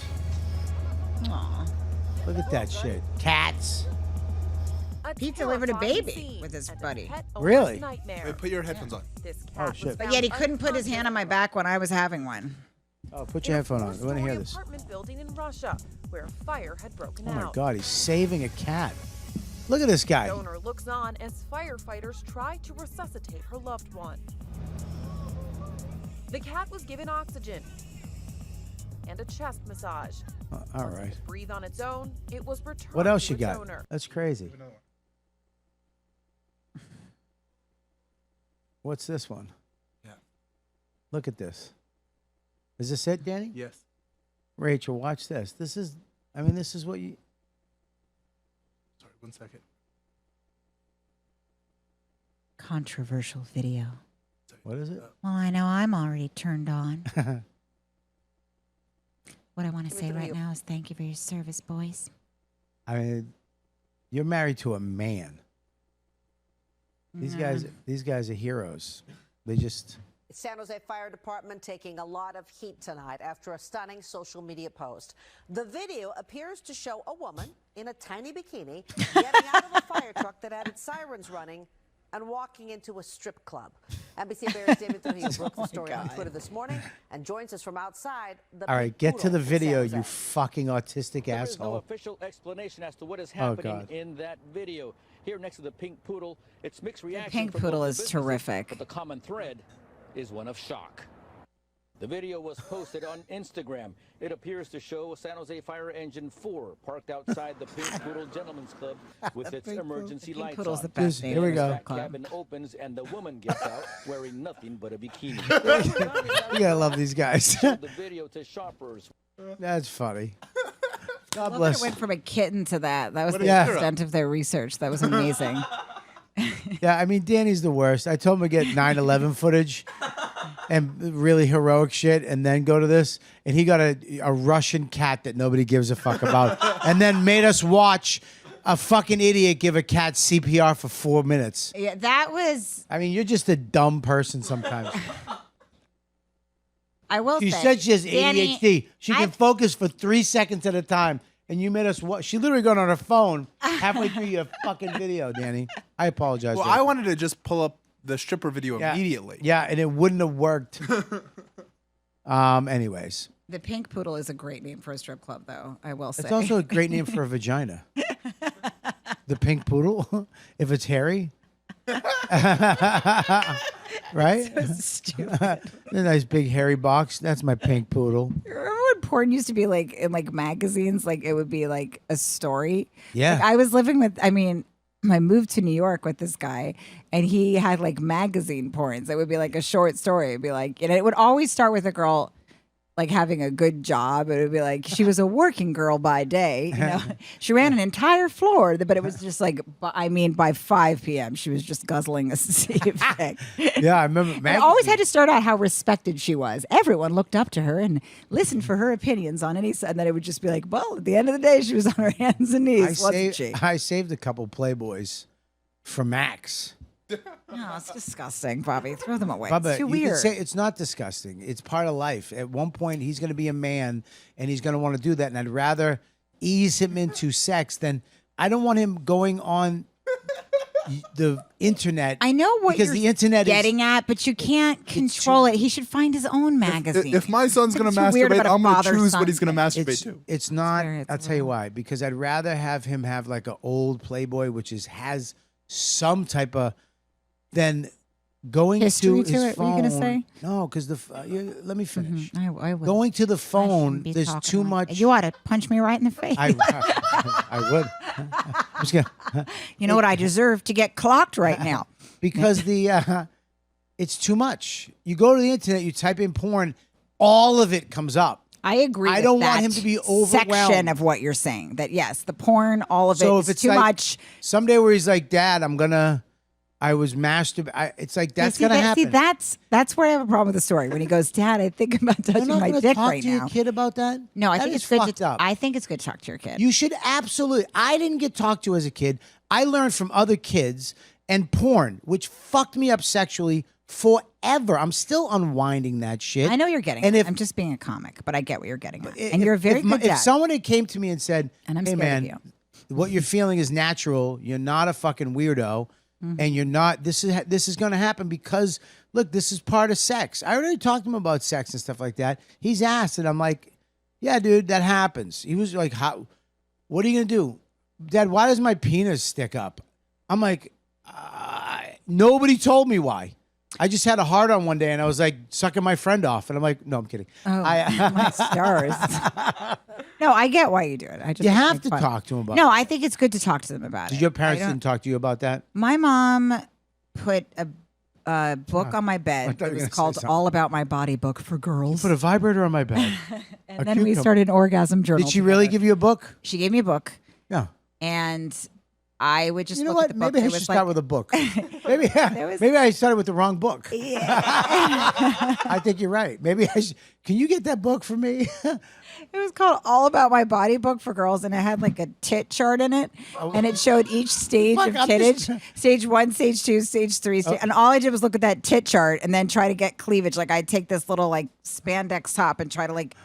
Aw. Look at that shit. Cats. Pete delivered a baby with his buddy. Really? Wait, put your headphones on. Oh shit. But yet he couldn't put his hand on my back when I was having one. Oh, put your headphone on. I want to hear this. Apartment building in Russia, where a fire had broken Oh my out. God, he's saving a cat. Look at this guy. The owner looks on as firefighters try to resuscitate her loved one. The cat was given oxygen and a chest massage. All Once it right. could breathe on its own, it was returned What else to you its got? owner. That's crazy. What's this one? Yeah. Look at this. Is this it, Danny? Yes. Rachel, watch this. This is what you. Sorry, 1 second. Controversial video. What is it? Well, I know I'm already turned on. What I want to say right now is thank you for your service, boys. I mean, you're married to a man. These guys are heroes. They just. San Jose Fire Department taking a lot of heat tonight after a stunning social media post. The video appears to show a woman in a tiny bikini getting out of a fire truck that had its sirens running and walking into a strip club. NBC Bears David Trujillo broke the story on Twitter this morning and joins us from outside. All right, get to the video, you fucking autistic There is no asshole. official explanation as to what is happening God. in that video. Here next to the pink poodle, it's mixed reaction. pink from poodle local is businesses, terrific. But the common thread is one of shock. The video was posted on Instagram. It appears to show a San Jose Fire Engine 4 parked outside the Pink Poodle Gentlemen's Club with its emergency Pink lights Poodle's on. the best name. Here we The go. back cabin opens and the woman gets out wearing nothing but a bikini. You gotta love these guys. Showed the video to shoppers. That's funny. God Look, bless. it went from a kitten to that. That was What the a hero. extent of their research. That was amazing. Yeah, I mean, Danny's the worst. I told him to get 9/11 footage and really heroic shit, and then go to this. And he got a Russian cat that nobody gives a fuck about, and then made us watch a fucking idiot give a cat CPR for 4 minutes. Yeah, that was. I mean, you're just a dumb person sometimes. I will She say. said she has Danny, ADHD. She can I've- focus for 3 seconds at a time. And you made us watch. She literally got on her phone halfway through your fucking video, Danny. I apologize. Well, Rachel. I wanted to just pull up the stripper video Yeah. immediately. Yeah, and it wouldn't have worked. Anyways, The Pink Poodle is a great name for a strip club, though. I will say. it's also a great name for a vagina. The pink poodle, if it's hairy. Right? stupid. A nice big hairy box. That's my pink poodle. Remember when porn used to be like in like magazines? Like it would be like a story. Yeah. Like, I was living with. I mean, I moved to New York with this guy, and he had like magazine porns. It would be like a short story. It'd be like, and it would always start with a girl like having a good job. It would be like she was a working girl by day. You know, she ran an entire floor, but it was just like, I mean, by 5 p.m. she was just guzzling a CFX. Yeah, I remember. It always had to start out how respected she was. Everyone looked up to her and listened for her opinions on any. And then it would just be like, well, at the end of the day, she was on her hands and knees, wasn't she? I saved a couple Playboys for Max. No, it's disgusting, Bobby. Throw them away. Bubba, It's too you can weird. say it's not disgusting. It's part of life. At one point, he's going to be a man, and he's going to want to do that. And I'd rather ease him into sex than I don't want him going on the internet. I know what because you're the internet getting at, but you can't control it. He should find his own magazine. If my son's gonna What's weird masturbate, about a I'm gonna father-son choose what he's gonna thing? masturbate to. It's not. It's I'll tell you why. Because I'd rather have him have like an old Playboy, which has some type of than going History to to his it, were phone. you gonna say? No, because let me finish. I would. Going to the I phone, shouldn't be there's talking too like- much. You ought to punch me right in the face. I would. I'm just gonna, you know what I deserve to get clocked right now. because it's too much. You go to the internet, you type in porn, all of it comes up. I agree. I with don't want that him to be section overwhelmed. of what you're saying. That yes, the porn, all of So it if is it's too like much. someday where he's like, "Dad, I was masturbating." It's like that's gonna happen. See, that's where I have a problem with the story. When he goes, Dad, I think about You're touching not my gonna dick talk right to now. your kid about that. No, I That think is it's good fucked to. up. I think it's good to talk to your kid. You should absolutely. I didn't get talked to as a kid. I learned from other kids and porn, which fucked me up sexually forever. I'm still unwinding that shit. I know you're getting. And it. if I'm just being a comic, but I get what you're getting at. if- And you're a very if, good dad. if someone had came to me and said, And I'm "Hey scared of man, you." what you're feeling is natural. You're not a fucking weirdo, and you're not. This is going to happen because look, this is part of sex." I already talked to him about sex and stuff like that. He's asked, and I'm like, "Yeah, dude, that happens." He was like, "How? What are you gonna do, Dad? Why does my penis stick up?" I'm like, "Nobody told me why." I just had a hard on one day, and I was like sucking my friend off, and I'm like, "No, I'm kidding." Oh, my stars. No, I get why you do it. I just You think have it's to fun. talk to him about. No, I think it's good to talk to them about it. Did your parents I don't- didn't talk to you about that? My mom put a book on my I bed. thought you It were was gonna say called something. "All About My Body" book for girls. Put a vibrator on my bed. And then we started an orgasm journal. Did she really together. give you a book? She gave me a book, Yeah. and I would just You know look what? at the book. Maybe I It should was start like- with a book. Maybe, was- maybe I started with the wrong book. I think you're right. Maybe I should. Can you get that book for me? It was called "All About My Body" book for girls, and it had like a tit chart in it, and it showed each stage Fuck, of I'm tittage: just- stage 1, stage 2, stage 3. And all I did was look at that tit chart and then try to get cleavage. Like I'd take this little like spandex top and try to like.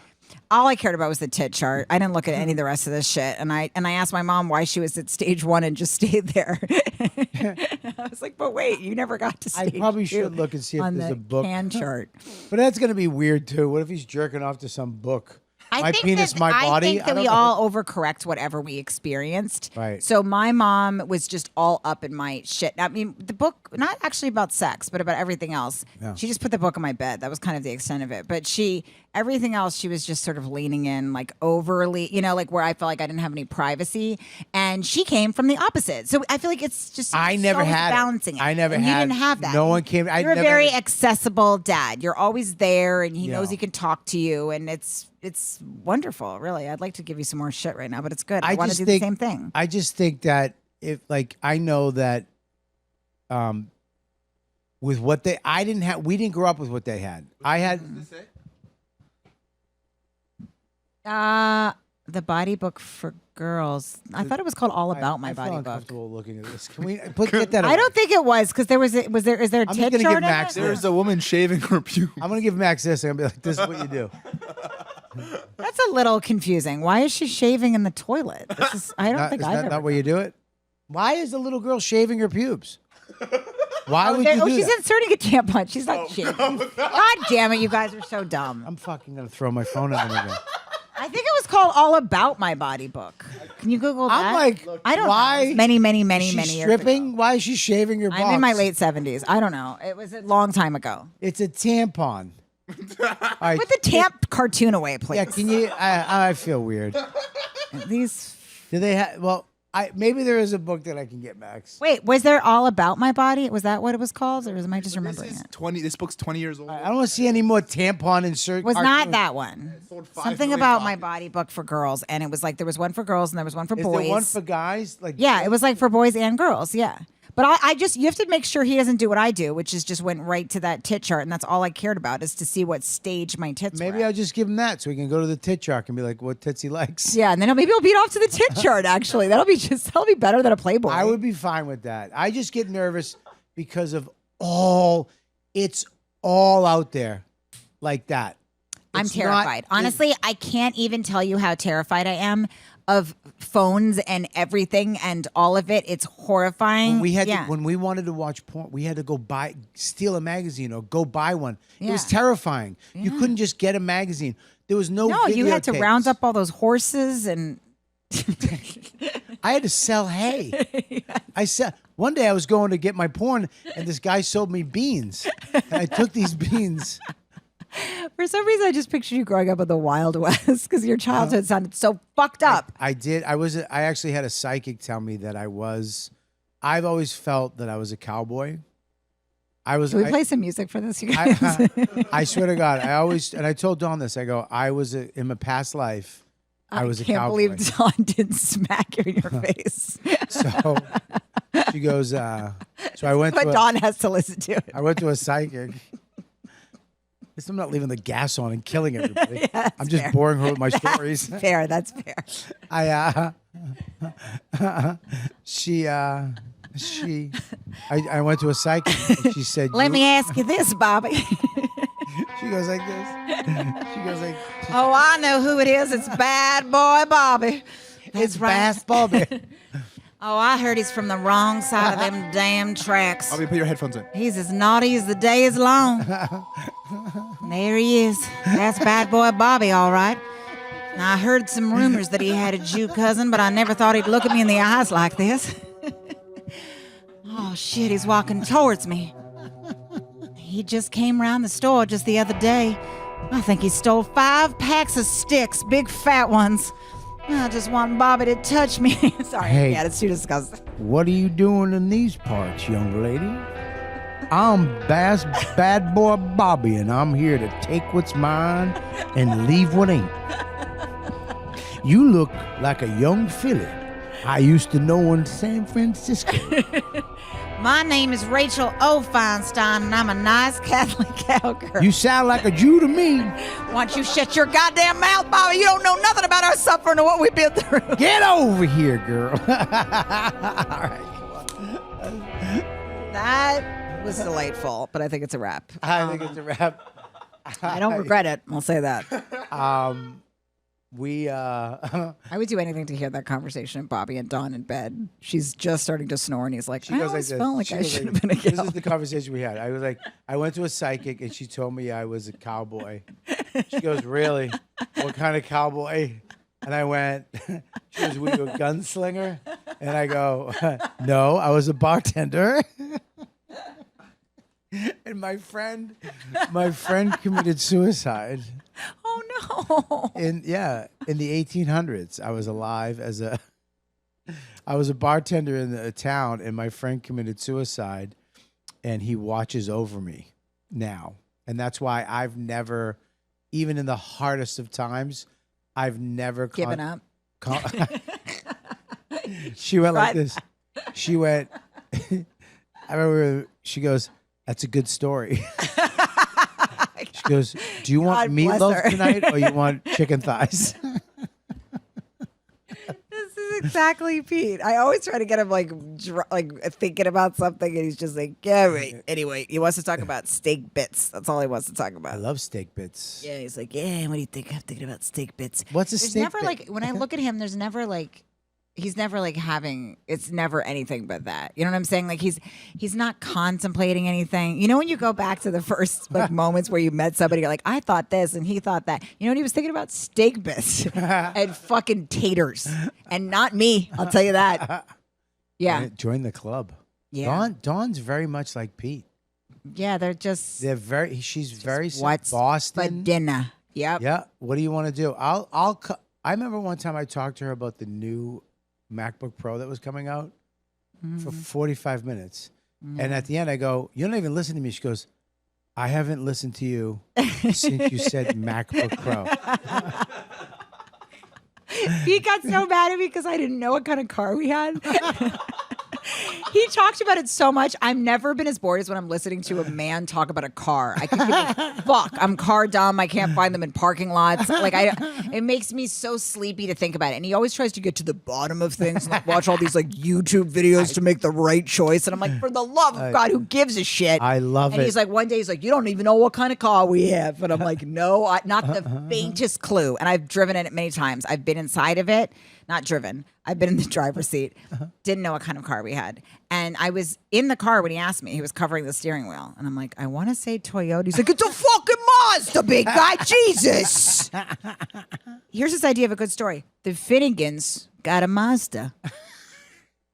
All I cared about was the tit chart. I didn't look at any of the rest of this shit. And I asked my mom why she was at stage 1 and just stayed there. I was like, but wait, you never got to I stage probably 2 should look and see if on there's the a book. can chart. But that's gonna be weird too. What if he's jerking off to some book? I My think penis, that, my body. I think that don't we know. all overcorrect whatever we experienced. Right. So my mom was just all up in my shit. I mean, the book, not actually about sex, but about everything else. Yeah. She just put the book on my bed. That was kind of the extent of it. But everything else, she was just sort of leaning in, like overly, like where I felt like I didn't have any privacy. And she came from the opposite. So I feel like it's just I never always had it. balancing it. I never and had- You didn't have that. no one came- I You're never a very had- accessible dad. You're always there, and he Yeah. knows he can talk to you, and it's wonderful, really. I'd like to give you some more shit right now, but it's good. I want to just do think- the same thing. I just think that if like I know that with what I didn't have, we didn't grow up with what they had. I had The body book for girls. I thought it was called All About My I feel Body Book. uncomfortable looking at this. Can we get that? I away? don't think it was because there was. Is there a I'm just tit gonna chart give in Max it? this. There's a woman shaving her pubes. I'm gonna give Max this. I'm gonna be like, "This is what you do." That's a little confusing. Why is she shaving in the toilet? I don't think Is I've that ever. not where you do it? Why is the little girl shaving her pubes? Why would you do she's that? inserting a tampon. She's not shaving. God damn it! You guys are so dumb. I'm fucking gonna throw my phone at them again. I think it was called All About My Body Book. Can you Google that? I'm like, I don't why? know. It's many She's years ago. stripping. Why is she shaving her? I'm in my box? late 70s. I don't know. It was a long time ago. It's a tampon. All right. Put the tamp cartoon away, please. Yeah, can you? I feel weird. These. Do they have? Well, maybe there is a book that I can get, Max. Wait, was there All About My Body? Was that what it was called, or am I just remembering This is it? 20. This book's 20 years old. I don't want to see any more tampon insert. Was not cartoons. that one. sold 5 Something million about my copies. body book for girls, and it was like there was one for girls and there was one for Is boys. there one for guys? Like Yeah, it was like for boys and girls. Yeah. But I just, you have to make sure he doesn't do what I do, which is just went right to that tit chart. And that's all I cared about is to see what stage my tits were Maybe at. I'll just give him that so he can go to the tit chart and be like, what tits he likes. Yeah. And then maybe he'll beat off to the tit chart, actually. That'll be better than a Playboy. I would be fine with that. I just get nervous because of it's all out there like that. I'm It's terrified. not- Honestly, I can't even tell you how terrified I am of phones and everything and all of it. It's horrifying. When we wanted to watch porn, we had to go steal a magazine or go buy one. It was Yeah. terrifying. You couldn't just get a magazine. There was no. No, you had to videotapes. round up all those horses and. I had to sell hay. One day I was going to get my porn, and this guy sold me beans, and I took these beans. For some reason, I just pictured you growing up in the Wild West because your childhood sounded so fucked up. I did. I actually had a psychic tell me that I've always felt that I was a cowboy. Can we play some music for this, you guys? I swear to God, I told Dawn this. I go, in my past life, I was a cowboy. I can't believe Dawn didn't smack you in your face. So she goes, so I went But Dawn has to listen to it. I went to a psychic. At least I'm not leaving the gas on and killing everybody. Yeah, I'm just fair. boring her with my stories. Fair, that's fair. I went to a psychic and she said, Let me ask you this, Bobby. She goes like this. She goes like, Oh, I know who it is. It's Bad Boy Bobby. it's Bass Bobby. Oh, I heard he's from the wrong side of them damn tracks. Bobby, put your headphones in. He's as naughty as the day is long. There he is. That's Bad Boy Bobby, all right. Now, I heard some rumors that he had a Jew cousin, but I never thought he'd look at me in the eyes like this. Oh, shit, he's walking towards me. He just came around the store just the other day. I think he stole 5 packs of sticks, big fat ones. I just want Bobby to touch me. Sorry, Hey. yeah, it's too disgusting. What are you doing in these parts, young lady? I'm Bad Boy Bobby, and I'm here to take what's mine and leave what ain't. You look like a young filly I used to know in San Francisco. My name is Rachel Feinstein, and I'm a nice Catholic cowgirl. You sound like a Jew to me. Why don't you shut your goddamn mouth, Bobby? You don't know nothing about our suffering or what we've been through. Get over here, girl. All right. That was delightful, but I think it's a wrap. I think it's a wrap. I don't regret it. I'll say that. I would do anything to hear that conversation of Bobby and Dawn in bed. She's just starting to snore, and he's like, She I goes always like felt this. like She I goes should like have been a This cowboy. is the conversation we had. I was like, I went to a psychic and she told me I was a cowboy. She goes, really? What kind of cowboy? And I went, she goes, were you a gunslinger? And I go, no, I was a bartender. And my friend committed suicide. Oh no! In the 1800s, I was alive I was a bartender in a town, and my friend committed suicide, and he watches over me now, and that's why I've never, even in the hardest of times, I've never Given up. She went like Right. this. She went. I remember she goes, "That's a good story." She goes, "Do you want God bless meatloaf her. tonight, or you want chicken thighs?" This is exactly Pete. I always try to get him like thinking about something, and he's just like, yeah, right. Anyway, he wants to talk about steak bits. That's all he wants to talk I about. love steak bits. Yeah, he's like, yeah. What do you think? I'm thinking about steak bits. What's a There's steak never bit? like when I look at him. There's never like. He's never like having. It's never anything but that. You know what I'm saying? Like he's not contemplating anything. You know when you go back to the first like moments where you met somebody, you're like, I thought this and he thought that. You know what he was thinking about? Steak bits and fucking taters, and not me. I'll tell you that. Yeah, Join the club. yeah, Dawn's very much like Pete. yeah. They're just She's very what's Boston. for dinner. Yep. Yeah. What do you want to do? I remember one time I talked to her about the new MacBook Pro that was coming out for 45 minutes. And at the end I go, you don't even listen to me. She goes, I haven't listened to you since you said MacBook Pro. He got so mad at me because I didn't know what kind of car we had. He talked about it so much. I've never been as bored as when I'm listening to a man talk about a car. I can give a fuck. I'm car dumb. I can't find them in parking lots. Like it makes me so sleepy to think about it. And he always tries to get to the bottom of things and like, watch all these like YouTube videos to make the right choice. And I'm like, for the love of God, who gives a shit? I love it. And he's like, one day he's like, you don't even know what kind of car we have. And I'm like, no, not the faintest clue. And I've driven in it many times. I've been inside of it. Not driven. I've been in the driver's seat. Didn't know what kind of car we had. And I was in the car when he asked me. He was covering the steering wheel. And I'm like, I want to say Toyota. He's like, it's a fucking Mazda, big guy. Jesus. Here's this idea of a good story. The Finnegans got a Mazda.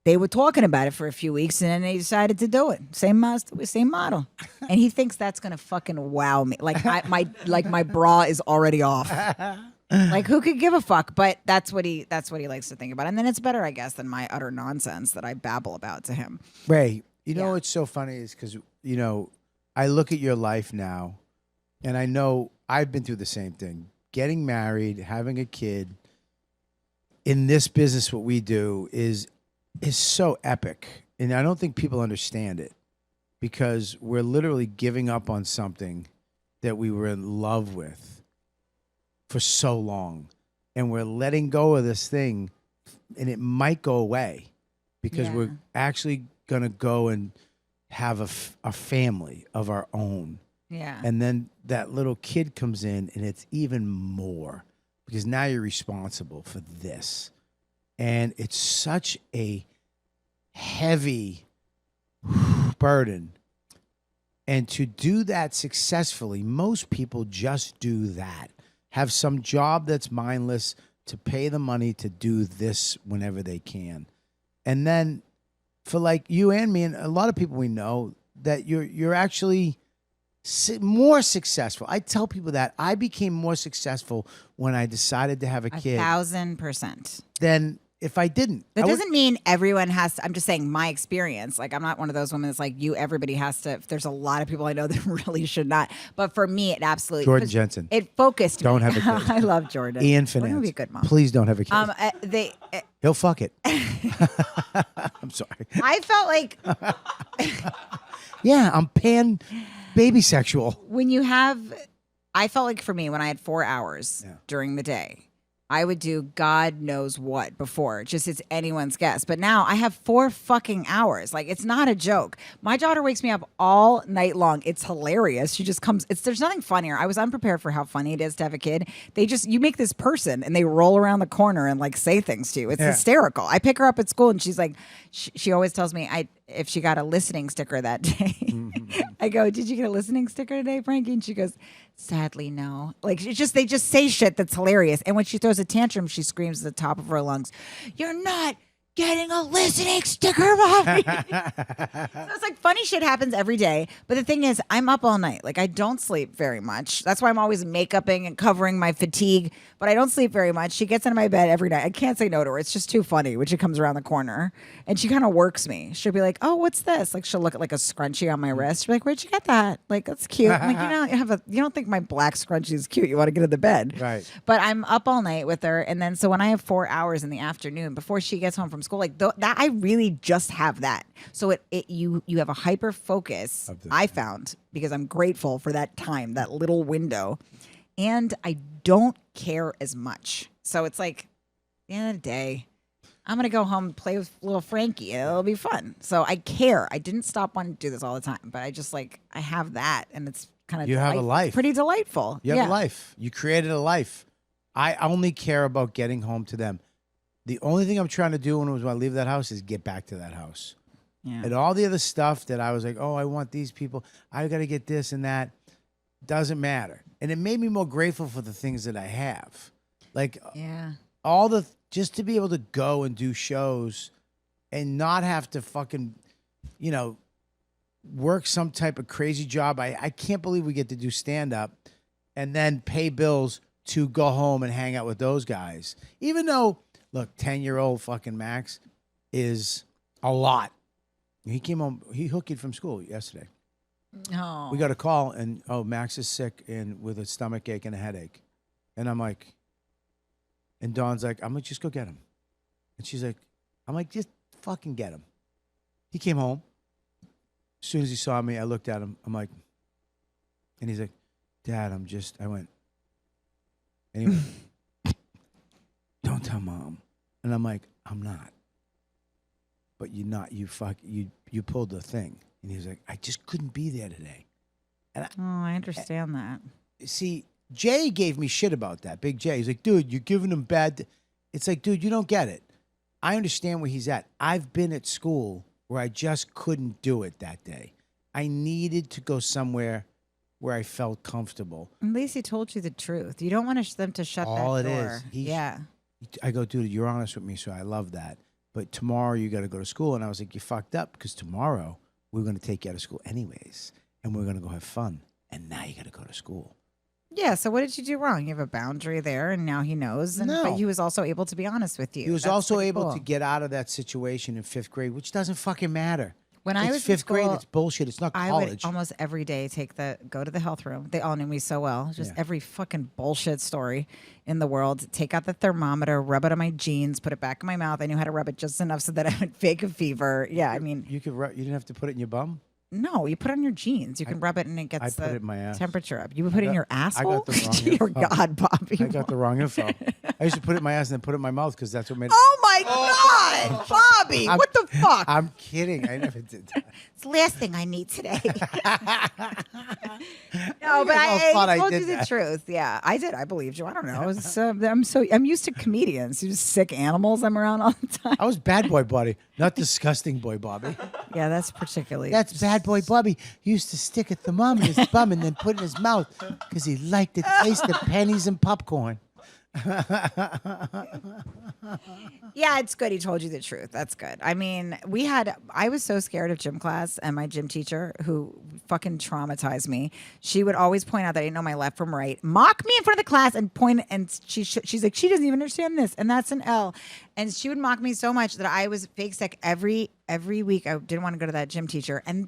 They were talking about it for a few weeks, and then they decided to do it. Same Mazda, same model. And he thinks that's going to fucking wow me. Like, my bra is already off. Like, who could give a fuck? But that's what he likes to think about. And then it's better, I guess, than my utter nonsense that I babble about to him. Ray, you know what's so funny is because, I look at your life now, and I know I've been through the same thing. Getting married, having a kid, in this business, what we do is so epic. And I don't think people understand it because we're literally giving up on something that we were in love with for so long, and we're letting go of this thing, and it might go away because we're actually gonna go and have a family of our own. Yeah. And then that little kid comes in, and it's even more because now you're responsible for this, and it's such a heavy burden. And to do that successfully, most people just do that. Have some job that's mindless to pay the money to do this whenever they can. And then for like you and me and a lot of people we know that you're actually more successful. I tell people that I became more successful when I decided to have a kid 1,000%. than if I didn't. That doesn't mean everyone has to. I'm just saying my experience. Like, I'm not one of those women that's like, everybody has to. There's a lot of people I know that really should not. But for me, it absolutely. Jordan Jensen. It focused Don't me. have a kid. I love Jordan. Ian Jordan Finance. would be a good mom. Please don't have a kid. He'll fuck it. I'm sorry. I felt like yeah, I'm pan baby sexual. I felt like for me, when I had 4 hours during the day, I would do God knows what before. Just it's anyone's guess. But now I have 4 fucking hours. Like, it's not a joke. My daughter wakes me up all night long. It's hilarious. She just comes. There's nothing funnier. I was unprepared for how funny it is to have a kid. You make this person and they roll around the corner and like say things to you. It's hysterical. I pick her up at school and she's like, she always tells me if she got a listening sticker that day. I go, did you get a listening sticker today, Frankie? And she goes, sadly, no. Like, they just say shit that's hilarious. And when she throws a tantrum, she screams at the top of her lungs, "You're not getting a listening sticker, Mommy." So it's like funny shit happens every day. But the thing is, I'm up all night. Like, I don't sleep very much. That's why I'm always makeuping and covering my fatigue. But I don't sleep very much. She gets into my bed every night. I can't say no to her. It's just too funny when she comes around the corner. And she kind of works me. She'll be like, "Oh, what's this?" Like, she'll look at like a scrunchie on my wrist. She'll be like, "Where'd you get that?" Like, that's cute. I'm like, you don't think my black scrunchie is cute. You want to get in the bed. Right. But I'm up all night with her. And then so when I have 4 hours in the afternoon before she gets home from school, like that, I really just have that. So you have a hyper focus, I found, because I'm grateful for that time, that little window. And I don't care as much. So it's like, at the end of the day, I'm going to go home and play with little Frankie. And it'll be fun. So I care. I didn't stop wanting to do this all the time. But I just I have that. And it's kind of have a life. Pretty delightful. You have a life. You created a life. I only care about getting home to them. The only thing I'm trying to do when I leave that house is get back to that house. Yeah. And all the other stuff that I was like, oh, I want these people. I got to get this and that. Doesn't matter. And it made me more grateful for the things that I have. Like, just to be able to go and do shows and not have to fucking, work some type of crazy job. I can't believe we get to do stand-up and then pay bills to go home and hang out with those guys. Even though, look, 10-year-old fucking Max is a lot. He came home, he hooked from school yesterday. Oh. We got a call and, Max is sick and with a stomach ache and a headache. And I'm like, and Dawn's like, I'm like, just go get him. And she's like, I'm like, just fucking get him. He came home. As soon as he saw me, I looked at him. I'm like, and he's like, Dad, I went, and he went, don't tell Mom. And I'm like, I'm not. But you pulled the thing. And he was like, I just couldn't be there today. And I understand that. See, Jay gave me shit about that. Big Jay. He's like, dude, you're giving him bad. It's like, dude, you don't get it. I understand where he's at. I've been at school where I just couldn't do it that day. I needed to go somewhere where I felt comfortable. At least he told you the truth. You don't want them to shut All that it door. is. I go, dude, you're honest with me, so I love that. But tomorrow you got to go to school. And I was like, you fucked up because tomorrow we're going to take you out of school anyways. And we're going to go have fun. And now you got to go to school. Yeah, so what did you do wrong? You have a boundary there, and now he knows. But he was also able to be honest with you. He was also able to get out of that situation in 5th grade, which doesn't fucking matter. When I was in 5th grade, school, it's bullshit. It's not I college. would almost every day go to the health room. They all knew me so well. Just every fucking bullshit story in the world. Take out the thermometer, rub it on my jeans, put it back in my mouth. I knew how to rub it just enough so that I would fake a fever. Yeah, I mean, you didn't have to put it in your bum? No, you put it on your jeans. You can rub it and it gets put it in my ass. Temperature up. You would put it in your asshole? I got the wrong Dear info. God, Bobby. I got the wrong info. I used to put it in my ass and then put it in my mouth because that's what made it. Oh my God, Bobby, what the fuck? I'm kidding. I never did that. It's the last thing I need today. No, but I told you the truth. Yeah, I did. I believed you. I don't know. I'm used to comedians. You just sick animals I'm around all the time. I was bad boy Bobby, not disgusting boy Bobby. Yeah, that's particularly. That's bad boy Bobby. He used to stick a thermometer in his bum and then put it in his mouth because he liked the taste of pennies and popcorn. Yeah, it's good. He told you the truth. That's good. I mean, I was so scared of gym class, and my gym teacher, who fucking traumatized me, she would always point out that I didn't know my left from right, mock me in front of the class, and point, and she's like, she doesn't even understand this, and that's an L. And she would mock me so much that I was fake sick every week. I didn't want to go to that gym teacher. And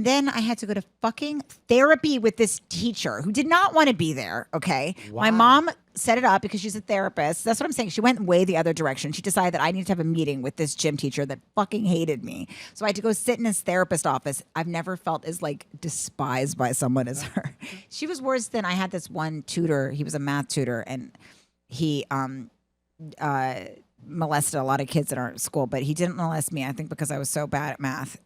then I had to go to fucking therapy with this teacher who did not want to be there, okay? Wow. My mom set it up because she's a therapist. That's what I'm saying. She went way the other direction. She decided that I needed to have a meeting with this gym teacher that fucking hated me. So I had to go sit in his therapist office. I've never felt as despised by someone as her. She was worse than I had this one tutor. He was a math tutor, and he molested a lot of kids at our school, but he didn't molest me, I think, because I was so bad at math.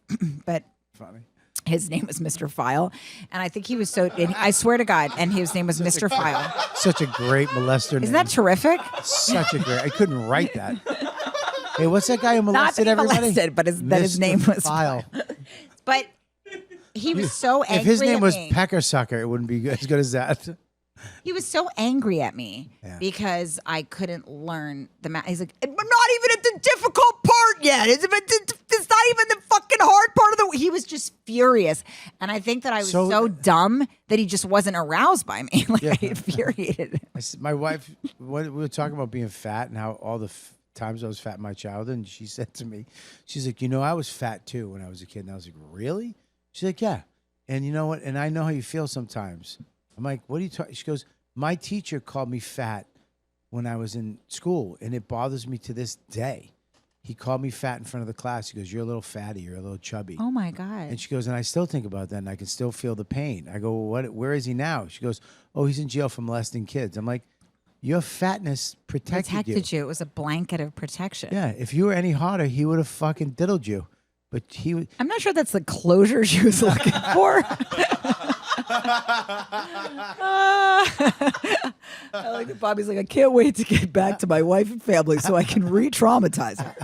But funny. His name was Mr. File, and I think he was I swear to God, and his name was Mr. File. Such a great molester name. Isn't that terrific? Such a great. I couldn't write that. Hey, what's that guy who molested Not everybody? Molested, but his name was File. But he was so angry. If his name was me. Pecker Sucker, it wouldn't be as good as that. He was so angry at me because I couldn't learn the math. He's like, "We're not even at the difficult part yet. It's not even the fucking hard part of the." He was just furious, and I think that I was so dumb that he just wasn't aroused by me. I infuriated him. My wife, we were talking about being fat and how all the times I was fat in my childhood, and she said to me, she's like, I was fat too when I was a kid, and I was like, really? She's like, yeah, and you know what? And I know how you feel sometimes. I'm like, what are you talking? She goes, my teacher called me fat when I was in school, and it bothers me to this day. He called me fat in front of the class. He goes, you're a little fatty, you're a little chubby. Oh my God. And she goes, and I still think about that, and I can still feel the pain. I go, well, where is he now? She goes, oh, he's in jail for molesting kids. I'm like, your fatness protected you. It was a blanket of protection. Yeah, if you were any hotter, he would have fucking diddled you. But I'm not sure that's the closure she was looking for. I like that Bobby's like, I can't wait to get back to my wife and family so I can re-traumatize her.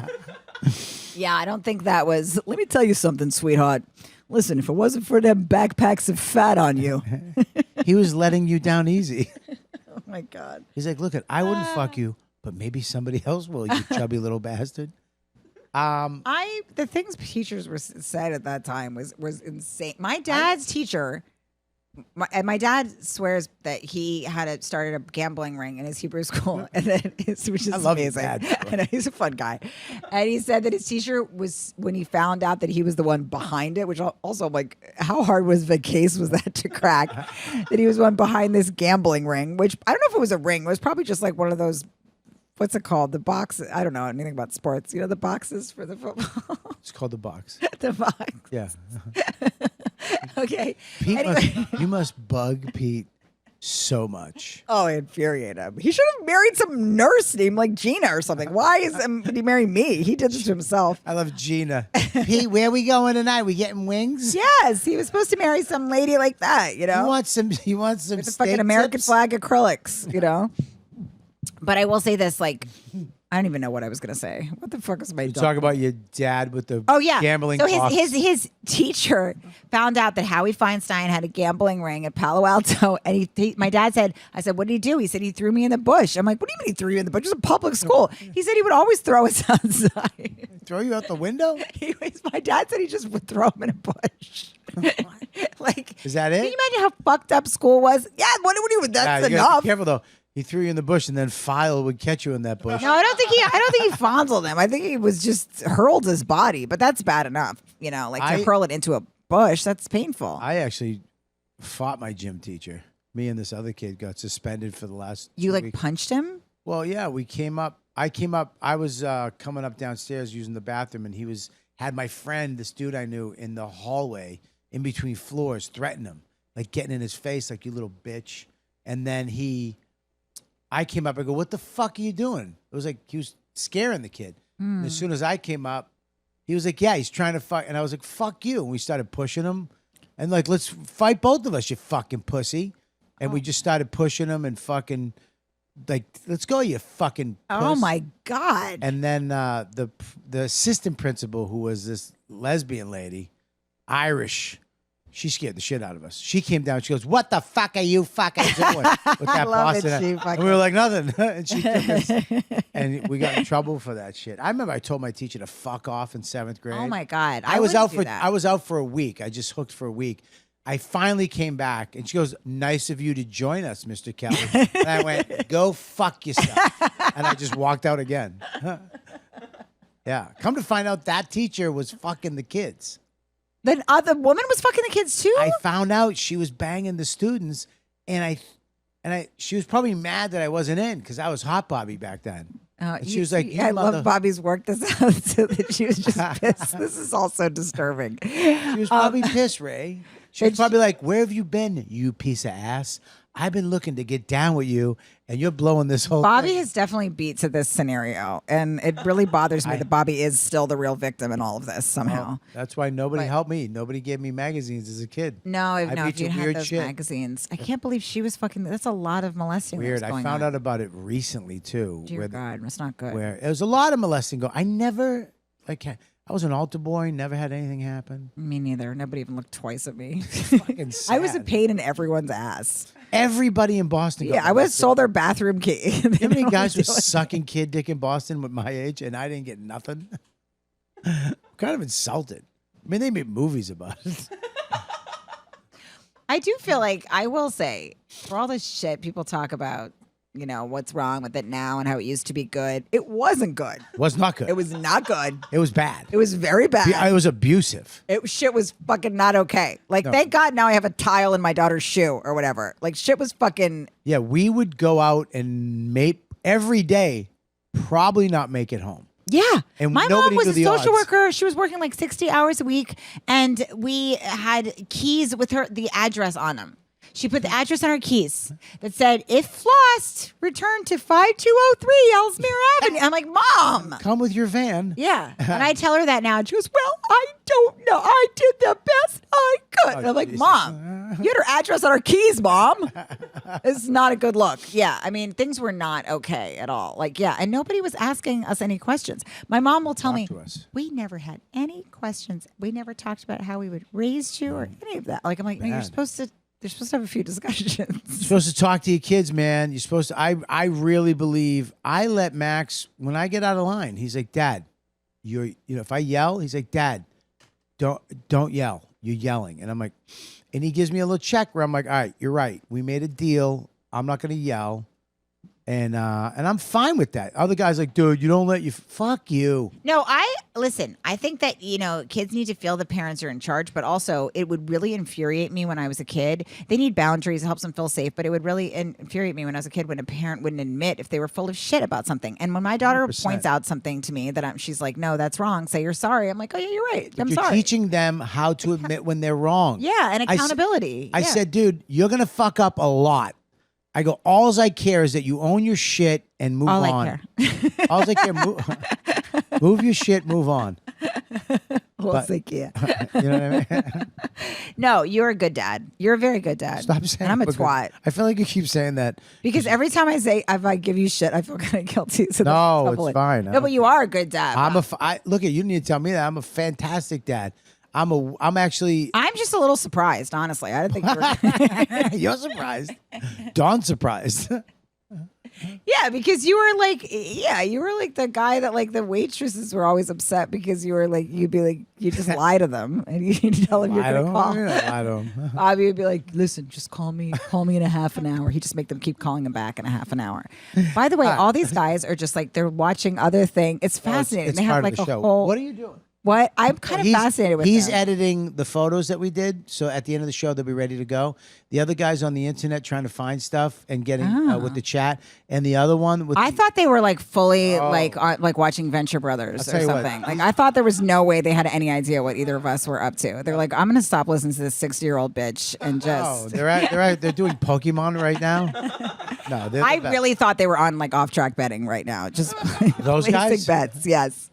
Yeah, I don't think that was. Let me tell you something, sweetheart. Listen, if it wasn't for them backpacks of fat on you. He was letting you down easy. Oh my God. He's like, look, I wouldn't fuck you, but maybe somebody else will, you chubby little bastard. The things teachers were said at that time was insane. My dad's teacher, my dad swears that he had started a gambling ring in his Hebrew school, and then which is amazing. I know, he's a fun guy, and he said that his teacher was, when he found out that he was the one behind it, which also I'm like, how hard was the case was that to crack? That he was one behind this gambling ring, which I don't know if it was a ring. It was probably just like one of those. What's it called? The box. I don't know anything about sports. The boxes for the football. It's called the box. The box. Yeah. Okay. Pete Anyway. you must bug Pete so much. Oh, it infuriated him. He should have married some nurse named like Gina or something. Why did he marry me? He did this to himself. I love Gina. Pete, where are we going tonight? We getting wings? Yes, he was supposed to marry some lady like that, you know? You want some With the steak fucking American tips? flag acrylics, you know? But I will say this, like, I don't even know what I was gonna say. What the fuck was my You talk about your dad with the gambling. So box. his teacher found out that Howie Feinstein had a gambling ring at Palo Alto, and my dad said, I said, what did he do? He said he threw me in the bush. I'm like, what do you mean he threw you in the bush? It was a public school. He said he would always throw us outside. Throw you out the window? My dad said he just would throw him in a bush. Like, Is that it? Can you imagine how fucked up school was? Yeah, what do you? That's you gotta enough. be careful though. He threw you in the bush, and then File would catch you in that bush. No, I don't think he fondled him. I think he was just hurled his body, but that's bad enough. You know, like to hurl it into a bush, that's painful. I actually fought my gym teacher. Me and this other kid got suspended for the last. You 2 like weeks. punched him? Well, yeah, we came up. I came up. I was coming up downstairs using the bathroom, and he had my friend, this dude I knew, in the hallway in between floors, threatening him, like getting in his face, like you little bitch. And then I came up. I go, "What the fuck are you doing?" It was like he was scaring the kid. And as soon as I came up, he was like, "Yeah, he's trying to fuck." And I was like, "Fuck you!" And we started pushing him, and like, "Let's fight both of us, you fucking pussy." And we just started pushing him and fucking. Like, let's go, you fucking puss. Oh my God. And then the assistant principal, who was this lesbian lady, Irish, she scared the shit out of us. She came down, she goes, "What the fuck are you fucking doing?" With that love it, Boston. she And fucking- we were like, nothing. And she took us, and we got in trouble for that shit. I remember I told my teacher to fuck off in 7th grade. Oh my God. I was out wouldn't do that. I was out for a week. I just hooked for a week. I finally came back, and she goes, "Nice of you to join us, Mr. Kelly." And I went, "Go fuck yourself." And I just walked out again. Yeah. Come to find out, that teacher was fucking the kids. Then the woman was fucking the kids too? I found out she was banging the students, and she was probably mad that I wasn't in because I was hot Bobby back then. And she was like, I love Bobby's worked this out so that she was just pissed. This is all so disturbing. She was probably pissed, Ray. She was probably like, "Where have you been, you piece of ass? I've been looking to get down with you, and you're blowing this whole Bobby thing." has definitely beat to this scenario, and it really bothers me that Bobby is still the real victim in all of this somehow. That's why nobody But- helped me. Nobody gave me magazines as a kid. No, I no, beat if you to had weird those shit. magazines. I can't believe she was fucking, that's a lot of molesting. Weird. That was I going found on. out about it recently too. Dear God, it's not good. Where it was a lot of molesting. I never I was an altar boy. Never had anything happen. Me neither. Nobody even looked twice at me. Fucking I was a sad. pain in everyone's ass. Everybody in Boston. got Yeah, I was molested. sold their bathroom key. You know how many guys were sucking kid dick in Boston with my age, and I didn't get nothing? I'm kind of insulted. I mean, they made movies about it. I do feel like, I will say, for all this shit people talk about, you know, what's wrong with it now and how it used to be good, it wasn't good. Was not good. It was not good. It was bad. It was very bad. It was abusive. Shit was fucking not okay. Like, thank God now I have a tile in my daughter's shoe or whatever. Like, shit was fucking. Yeah, we would go out and make every day, probably not make it home. Yeah. And my nobody mom was knew a the social odds. worker. She was working like 60 hours a week, and we had keys with the address on them. She put the address on her keys that said, "If lost, return to 5203 Ellesmere Avenue." I'm like, "Mom." Come with your van. Yeah. And I tell her that now, and she goes, "Well, I don't know. I did the best I could." Oh, and I'm like, Jesus. "Mom, you had her address on her keys, Mom." It's not a good look. Yeah. I mean, things were not okay at all. Like, yeah. And nobody was asking us any questions. My mom will tell me, to us. "We never had any questions. We never talked about how we would raise you or any of that." Like, I'm like, "No, you're Bad. supposed to have a few discussions." You're supposed to talk to your kids, man. You're supposed to. I really believe I let Max, when I get out of line, he's like, "Dad, if I yell," he's like, "Dad, don't yell. You're yelling." And I'm like, and he gives me a little check where I'm like, "All right, you're right. We made a deal. I'm not going to yell." And I'm fine with that. Other guys like, dude, you don't let you. Fuck you. No, listen. I think that kids need to feel the parents are in charge, but also it would really infuriate me when I was a kid. They need boundaries, it helps them feel safe, but it would really infuriate me when I was a kid when a parent wouldn't admit if they were full of shit about something. And when my daughter 100%. points out something to me that she's like, no, that's wrong. Say you're sorry. I'm like, oh yeah, you're right. I'm You're sorry. teaching them how to admit when they're wrong. Yeah, and accountability. I said, dude, you're gonna fuck up a lot. I go, all I care is that you own your shit and move All on. I care. All I care, move your shit, move on. All I care. You know what I mean? No, you're a good dad. You're a very good dad. Stop saying and I'm a we're good. twat. I feel like you keep saying that. Because every time I say if I give you shit, I feel kind of guilty. So No, that's it's doubling. fine. No, but you are a good dad. Look at you. Need to tell me that I'm a fantastic dad. I'm actually. I'm just a little surprised, honestly. I didn't think you were. You're surprised. Dawn's surprised. Yeah, because you were like the guy that like the waitresses were always upset because you'd be like, you just lie to them and you tell them you're I going don't to call. lie to him. Bobby would be like, listen, just call me in a half an hour. He'd just make them keep calling him back in a half an hour. By the way, all these guys are just like, they're watching other things. It's fascinating. It's they have part of like the a show. whole. What are you doing? What? I'm kind of fascinated with He's them. editing the photos that we did, so at the end of the show they'll be ready to go. The other guy's on the internet trying to find stuff and getting with the chat, and the other one with. I thought they were like fully like watching Venture Brothers or something. Like I thought there was no way they had any idea what either of us were up to. They're like, I'm gonna stop listening to this 60-year-old bitch and just. They're doing Pokemon right now. No, I really thought they were on like off-track betting right now. Just those placing guys. Bets, yes.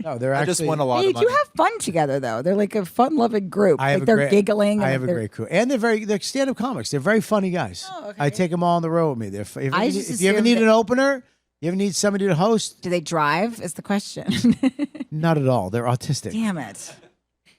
No, they're I actually. just won a lot They of money. do have fun together though. They're like a fun-loving group. I have Like they're giggling. I and have a they're- great crew, and they're stand-up comics. They're very funny guys. Oh, okay. I take them all on the road with me. If you ever assumed need that- an opener, you ever need somebody to host, Do they drive? Is the question. not at all. They're autistic. Damn it!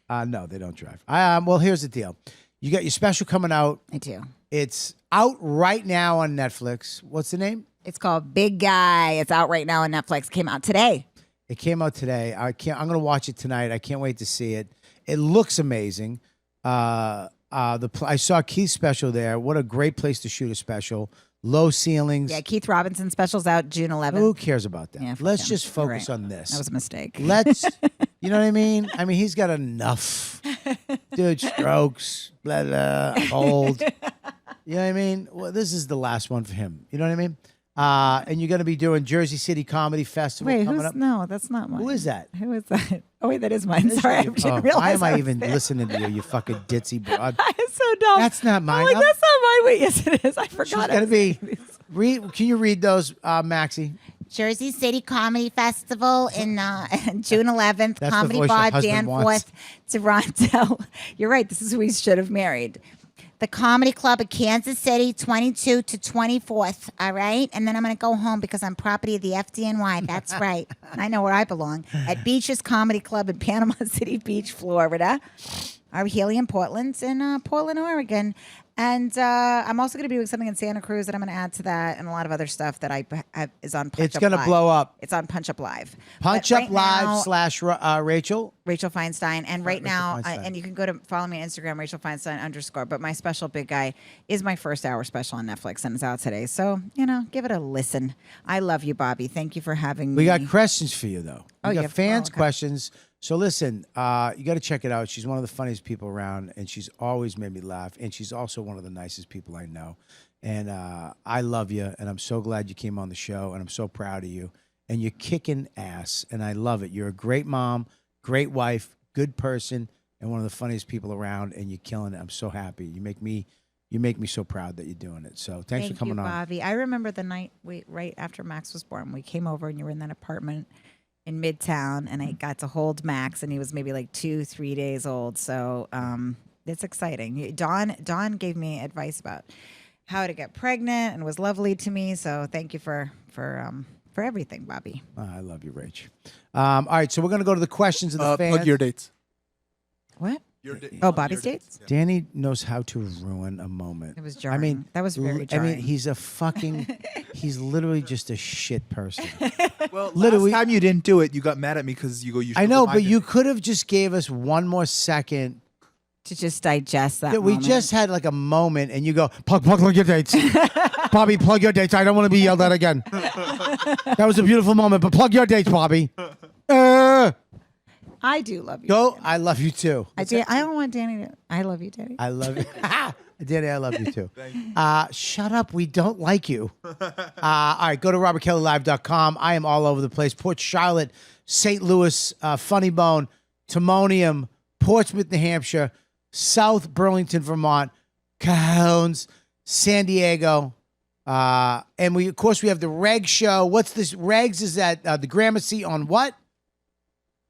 No, they don't drive. Well, here's the deal. You got your special coming out. I do. It's out right now on Netflix. What's the name? It's called Big Guy. It's out right now on Netflix. Came out today. It came out today. I'm gonna watch it tonight. I can't wait to see it. It looks amazing. I saw Keith's special there. What a great place to shoot a special. Low ceilings. Yeah, Keith Robinson special's out June 11th. Who cares about that? Yeah, fuck Let's him. just You're focus right. on this. That was a mistake. Let's, you know what I mean? I mean, he's got enough. Dude, strokes, blah, blah, old. You know what I mean? Well, this is the last one for him. You know what I mean? And you're going to be doing Jersey City Comedy Festival Wait, coming up. No, that's not mine. Who is that? Who is that? Oh, wait, that is mine. Sorry, I didn't realize. Why am I was even there. listening to you, you fucking ditzy broad? I'm so dumb. That's not mine. I'm like, that's not mine. Wait, yes, it is. I forgot. She's going to be. Can you read those, Maxie? Jersey City Comedy Festival in June 11th. That's the Comedy voice your Bar, husband Danforth, Toronto. You're right. This is who we should have married. The Comedy Club of Kansas City, 22 to 24th. All right. And then I'm going to go home because I'm property of the FDNY. That's right. I know where I belong. At Beach's Comedy Club in Panama City Beach, Florida. Our Helium Portland's in Portland, Oregon. And I'm also going to be doing something in Santa Cruz that I'm going to add to that, and a lot of other stuff that is on Punch It's Up going to Live. blow up. It's on Punch Up Live. Punch But Up right Live now- / Rachel. Rachel Feinstein. And right now, Feinstein. and you can go to follow me on Instagram, Rachel Feinstein _ But my special Big Guy is my first hour special on Netflix, and it's out today. So, give it a listen. I love you, Bobby. Thank you for having me. We got questions for you, though. We got you have- fans' okay. questions. So listen, you got to check it out. She's one of the funniest people around, and she's always made me laugh. And she's also one of the nicest people I know. And I love you, and I'm so glad you came on the show, and I'm so proud of you. And you're kicking ass, and I love it. You're a great mom, great wife, good person, and one of the funniest people around. And you're killing it. I'm so happy. You make me so proud that you're doing it. So thanks for coming you, on. Bobby. I remember the night right after Max was born, we came over and you were in that apartment in Midtown, and I got to hold Max, and he was maybe like 2-3 days old. So it's exciting. Dawn gave me advice about how to get pregnant and was lovely to me. So thank you for everything, Bobby. I love you, Rach. All right, so we're gonna go to the questions of the fans. Plug your dates. What? Your date. Oh, Bobby's dates? Danny knows how to ruin a moment. It was jarring. I mean, that was very I jarring. mean, he's literally just a shit person. Well, Literally- last time you didn't do it, you got mad at me because you go. You I know, but reminded you me. could have just gave us one more second. to just digest that. We moment. just had like a moment, and you go, plug your dates. Bobby, plug your dates. I don't want to be yelled at again. That was a beautiful moment, but plug your dates, Bobby. I do love you. Go. I love you too. I don't want Danny to. I love you, Danny. I love you. Danny, I love you too. Shut up. We don't like you. All right, go to robertkellylive.com. I am all over the place. Port Charlotte, St. Louis, Funny Bone, Timonium, Portsmouth, New Hampshire, South Burlington, Vermont, Cajones, San Diego. And we, of course, we have the Reg Show. What's this? Regs is at the Gramercy on what?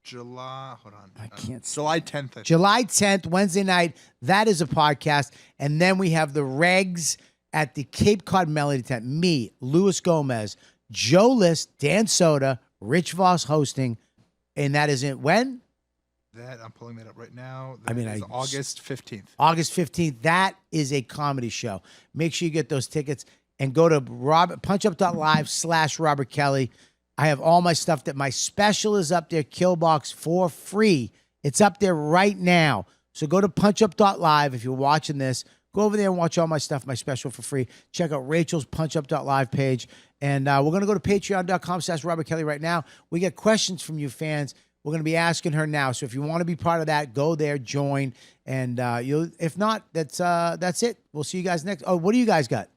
July 10th. July 10th, Wednesday night. That is a podcast. And then we have the Regs at the Cape Cod Melody Tent. Me, Luis Gomez, Joe List, Dan Soda, Rich Voss hosting. And that is in when? I'm pulling that up right now. August 15th. August 15th. That is a comedy show. Make sure you get those tickets and go to punchup.live/Robert Kelly. I have all my stuff that my special is up there, Killbox, for free. It's up there right now. So go to punchup.live if you're watching this. Go over there and watch all my stuff, my special for free. Check out Rachel's punchup.live page. And we're going to go to patreon.com/Robert Kelly right now. We get questions from you fans. We're going to be asking her now. So if you want to be part of that, go there, join. And if not, that's it. We'll see you guys next. Oh, what do you guys got?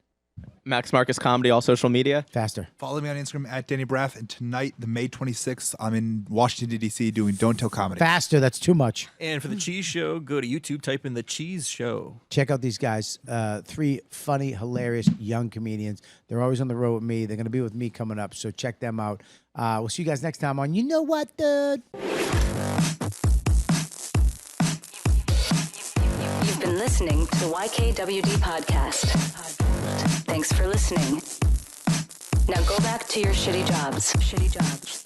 Max Marcus Comedy, all social media. Faster. Follow me on Instagram at Danny Braff. And tonight, the May 26th, I'm in Washington, D.C. doing Don't Tell Comedy. Faster. That's too much. And for the Cheese Show, go to YouTube, type in The Cheese Show. Check out these guys. 3 funny, hilarious young comedians. They're always on the road with me. They're going to be with me coming up. So check them out. We'll see you guys next time on You Know What, Dude? You've been listening to the YKWD podcast. Thanks for listening. Now go back to your shitty jobs.